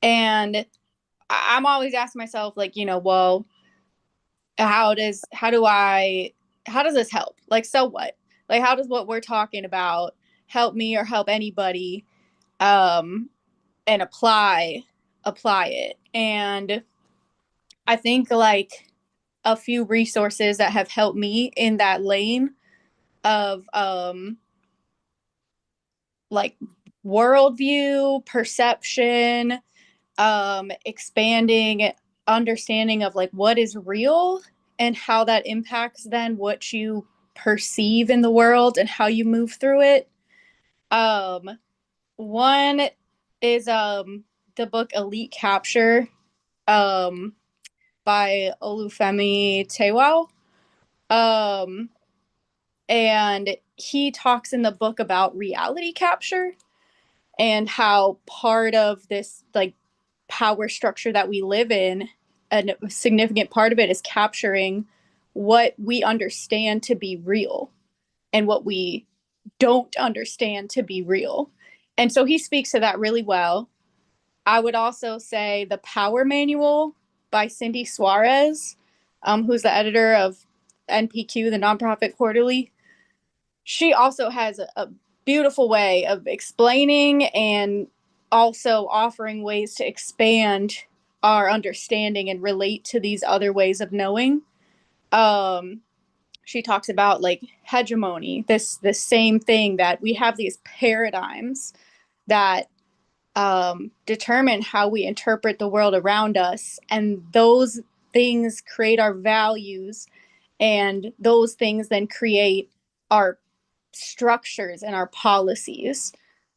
And I'm always asking myself, like, well, how does this help? Like, so what? Like, how does what we're talking about help me or help anybody um and apply it? And I think like a few resources that have helped me in that lane of like worldview, perception, expanding understanding of like what is real and how that impacts then what you perceive in the world and how you move through it. One is the book Elite Capture um by Olufemi Tewa. Um and he talks in the book about reality capture and how part of this like power structure that we live in, a significant part of it is capturing what we understand to be real and what we don't understand to be real. And so he speaks to that really well. I would also say The Power Manual by Cindy Suarez, who's the editor of NPQ, the Nonprofit Quarterly. She also has a beautiful way of explaining and also offering ways to expand our understanding and relate to these other ways of knowing. Um, she talks about like hegemony, this same thing that we have these paradigms that determine how we interpret the world around us, and those things create our values, and those things then create our structures and our policies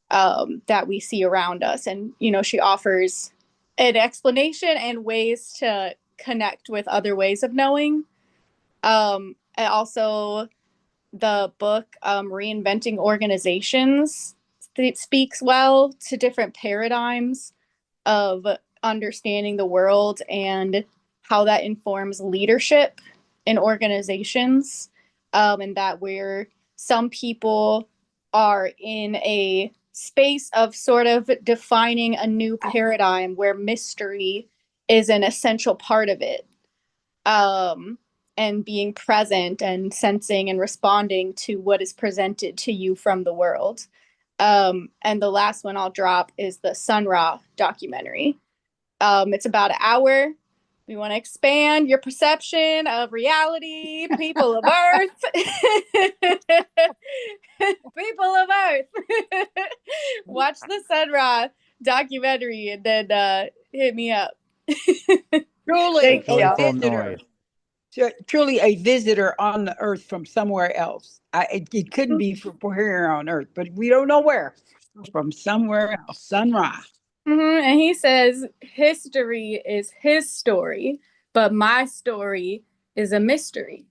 that we see around us. And she offers an explanation and ways to connect with other ways of knowing. And also the book Reinventing Organizations speaks well to different paradigms of understanding the world and how that informs leadership in organizations. And that where some people are in a space of sort of defining a new paradigm where mystery is an essential part of it. And being present and sensing and responding to what is presented to you from the world. And the last one I'll drop is the Sun Ra documentary. It's about an hour. We want to expand your perception of reality, people of Earth. People of Earth. Watch the Sun Ra documentary and then hit me up. Truly a Joyful visitor. noise. Truly a visitor on the earth from somewhere else. It couldn't be from here on earth, but we don't know where. From somewhere else. Sun Ra. And he says, history is his story, but my story is a mystery.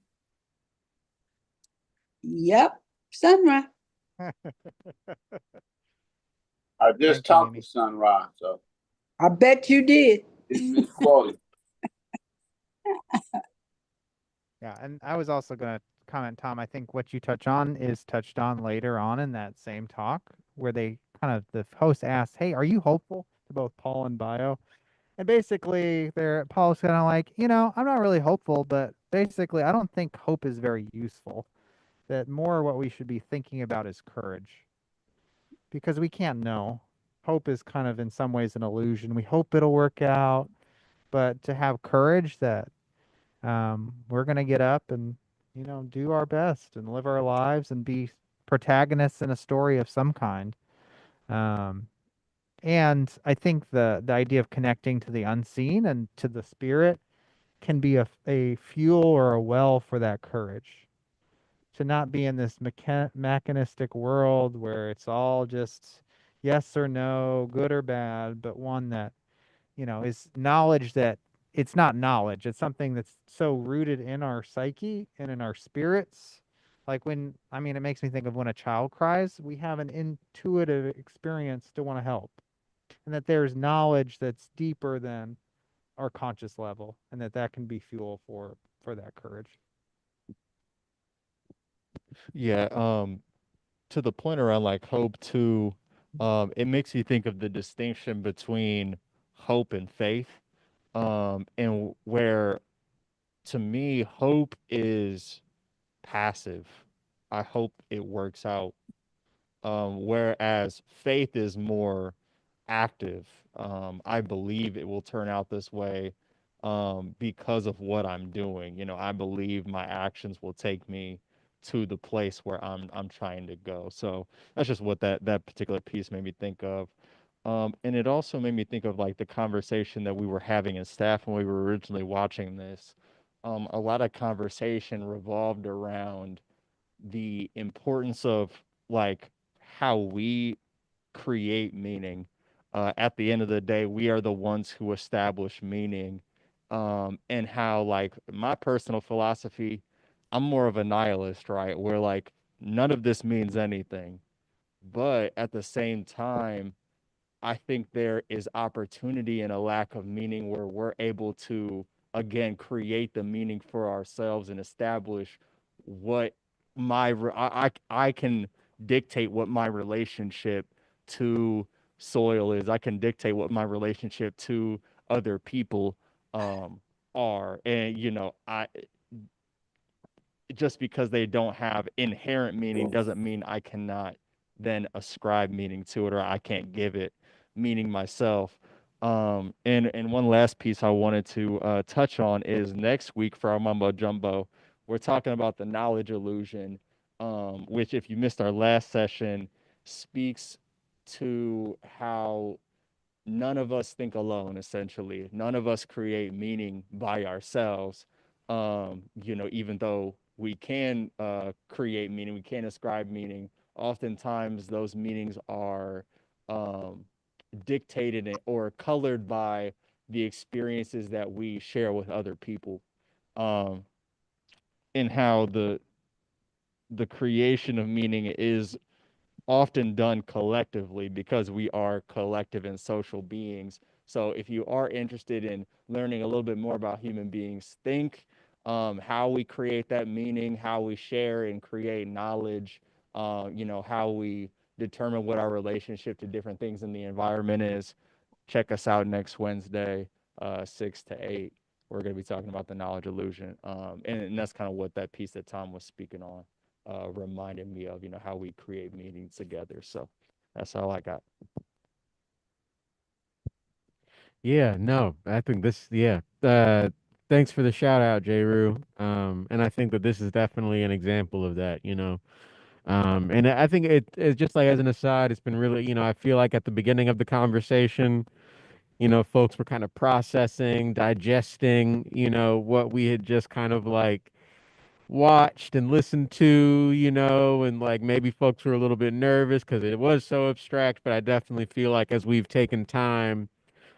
Yep. Sun Ra. I just Thank you, talked Mimi. to Sun Ra, so I bet you did. didn't misquote him. Yeah, and I was also going to comment, Tom. I think what you touch on is touched on later on in that same talk, where they the host asks, "Hey, are you hopeful?" to both Paul and Bio, and basically, Paul's kind of like, I'm not really hopeful, but basically, I don't think hope is very useful. That more what we should be thinking about is courage, because we can't know. Hope is kind of in some ways an illusion. We hope it'll work out, but to have courage that we're going to get up and, do our best and live our lives and be protagonists in a story of some kind. Um, and I think the idea of connecting to the unseen and to the spirit can be a fuel or a well for that courage. To not be in this mechanistic world where it's all just yes or no, good or bad, but one that, is knowledge that it's not knowledge. It's something that's so rooted in our psyche and in our spirits. Like when, I mean, it makes me think of when a child cries, we have an intuitive experience to want to help, and that there's knowledge that's deeper than our conscious level, and that can be fuel for that courage. Yeah, to the point around like hope too, it makes you think of the distinction between hope and faith. And where to me hope is passive. I hope it works out. Whereas faith is more active. I believe it will turn out this way because of what I'm doing. You know, I believe my actions will take me to the place where I'm trying to go. So that's just what that particular piece made me think of. And it also made me think of like the conversation that we were having in staff when we were originally watching this. A lot of conversation revolved around the importance of like how we create meaning. At the end of the day, we are the ones who establish meaning. And how, like, my personal philosophy, I'm more of a nihilist, right? Where, like, none of this means anything. But at the same time, I think there is opportunity and a lack of meaning where we're able to again create the meaning for ourselves and establish what I can dictate what my relationship to soil is. I can dictate what my relationship to other people um are. And you know, I just because they don't have inherent meaning doesn't mean I cannot then ascribe meaning to it or I can't give it meaning myself. And one last piece I wanted to touch on is next week for our Mumbo Jumbo, we're talking about the knowledge illusion, which, if you missed our last session, speaks to how none of us think alone. Essentially none of us create meaning by ourselves. You know, even though we can create meaning, we can ascribe meaning, oftentimes those meanings are um, dictated or colored by the experiences that we share with other people. um, and how the creation of meaning is often done collectively because we are collective and social beings. So if you are interested in learning a little bit more about human beings, think how we create that meaning, how we share and create knowledge, you know, how we determine what our relationship to different things in the environment is. Check us out next Wednesday, 6 to 8. We're going to be talking about the knowledge illusion. And that's kind of what that piece that Tom was speaking on reminded me of, you know, how we create meaning together. So that's all I got. Yeah, no, I think this, yeah. Thanks for the shout out, J. Rue. And I think that this is definitely an example of that, you know. And I think it's just like as an aside, it's been really, you know, I feel like at the beginning of the conversation, you know, folks were kind of processing, digesting, you know, what we had just kind of like watched and listened to, you know, and like maybe folks were a little bit nervous because it was so abstract, but I definitely feel like as we've taken time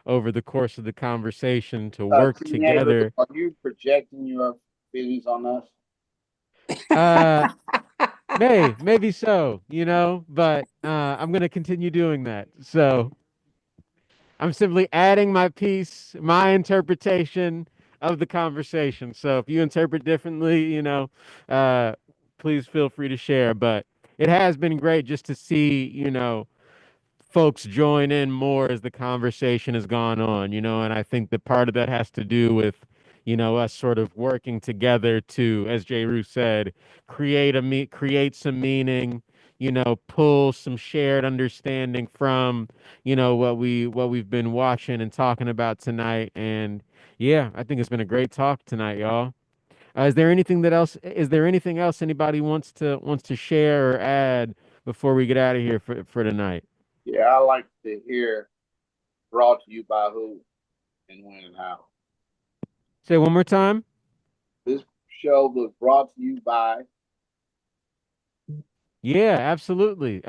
over the course of the conversation to work Teenager, together, are you projecting your feelings on us? uh, maybe so, you know, but I'm gonna continue doing that. So I'm simply adding my piece, my interpretation of the conversation. So if you interpret differently, you know, uh, please feel free to share. But it has been great just to see, you know, folks join in more as the conversation has gone on, you know, and I think that part of that has to do with, you know, us sort of working together to, as Jay Rue said, create some meaning, you know, pull some shared understanding from, you know, what we've been watching and talking about tonight. And yeah, I think it's been a great talk tonight, y'all. Is there anything else anybody wants to share or add before we get out of here for tonight? Yeah, I like to hear brought to you by who and when and how. Say one more time. This show was brought to you by. Yeah, absolutely.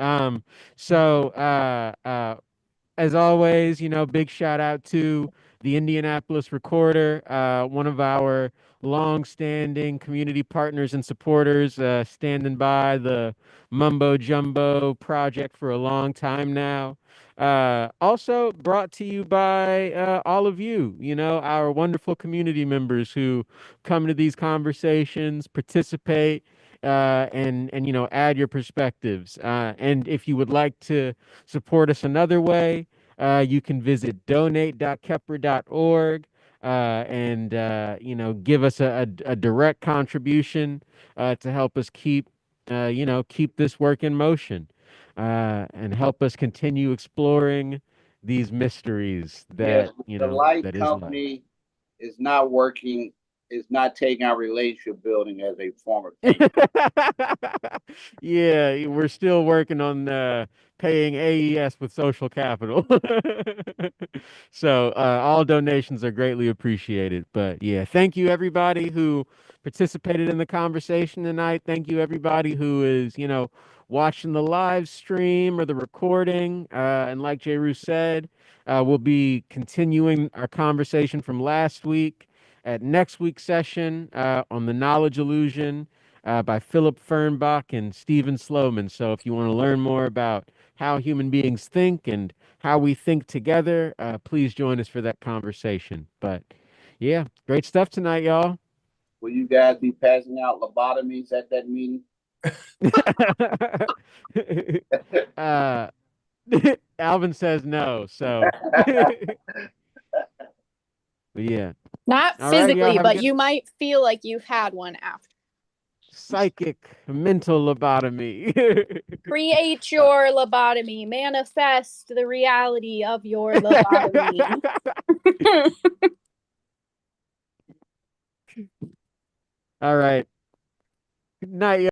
So as always, big shout out to the Indianapolis Recorder, one of our long-standing community partners and supporters, standing by the Mumbo Jumbo project for a long time now. Also brought to you by all of you, our wonderful community members who come to these conversations, participate, and add your perspectives. And if you would like to support us another way, you can visit donate.kepler.org, and give us a direct contribution to help us keep this work in motion, and help us continue exploring these mysteries Yes, the light that is life. company is not working, is not taking our relationship building as a form of payment. Yeah, we're still working on paying AES with social capital. So all donations are greatly appreciated. But yeah, thank you everybody who participated in the conversation tonight. Thank you everybody who is, watching the live stream or the recording. And like Jeru said, we'll be continuing our conversation from last week at next week's session on the knowledge illusion by Philip Fernbach and Stephen Sloman. So if you want to learn more about how human beings think and how we think together, please join us for that conversation. But yeah, great stuff tonight, y'all. Will you guys be passing out lobotomies at that meeting? uh, Alvin says no. So, but yeah. Not All right, y'all. physically, Have a but good you might feel like you had one after. psychic mental lobotomy. Create your lobotomy, manifest the reality of your lobotomy. All right. Good night,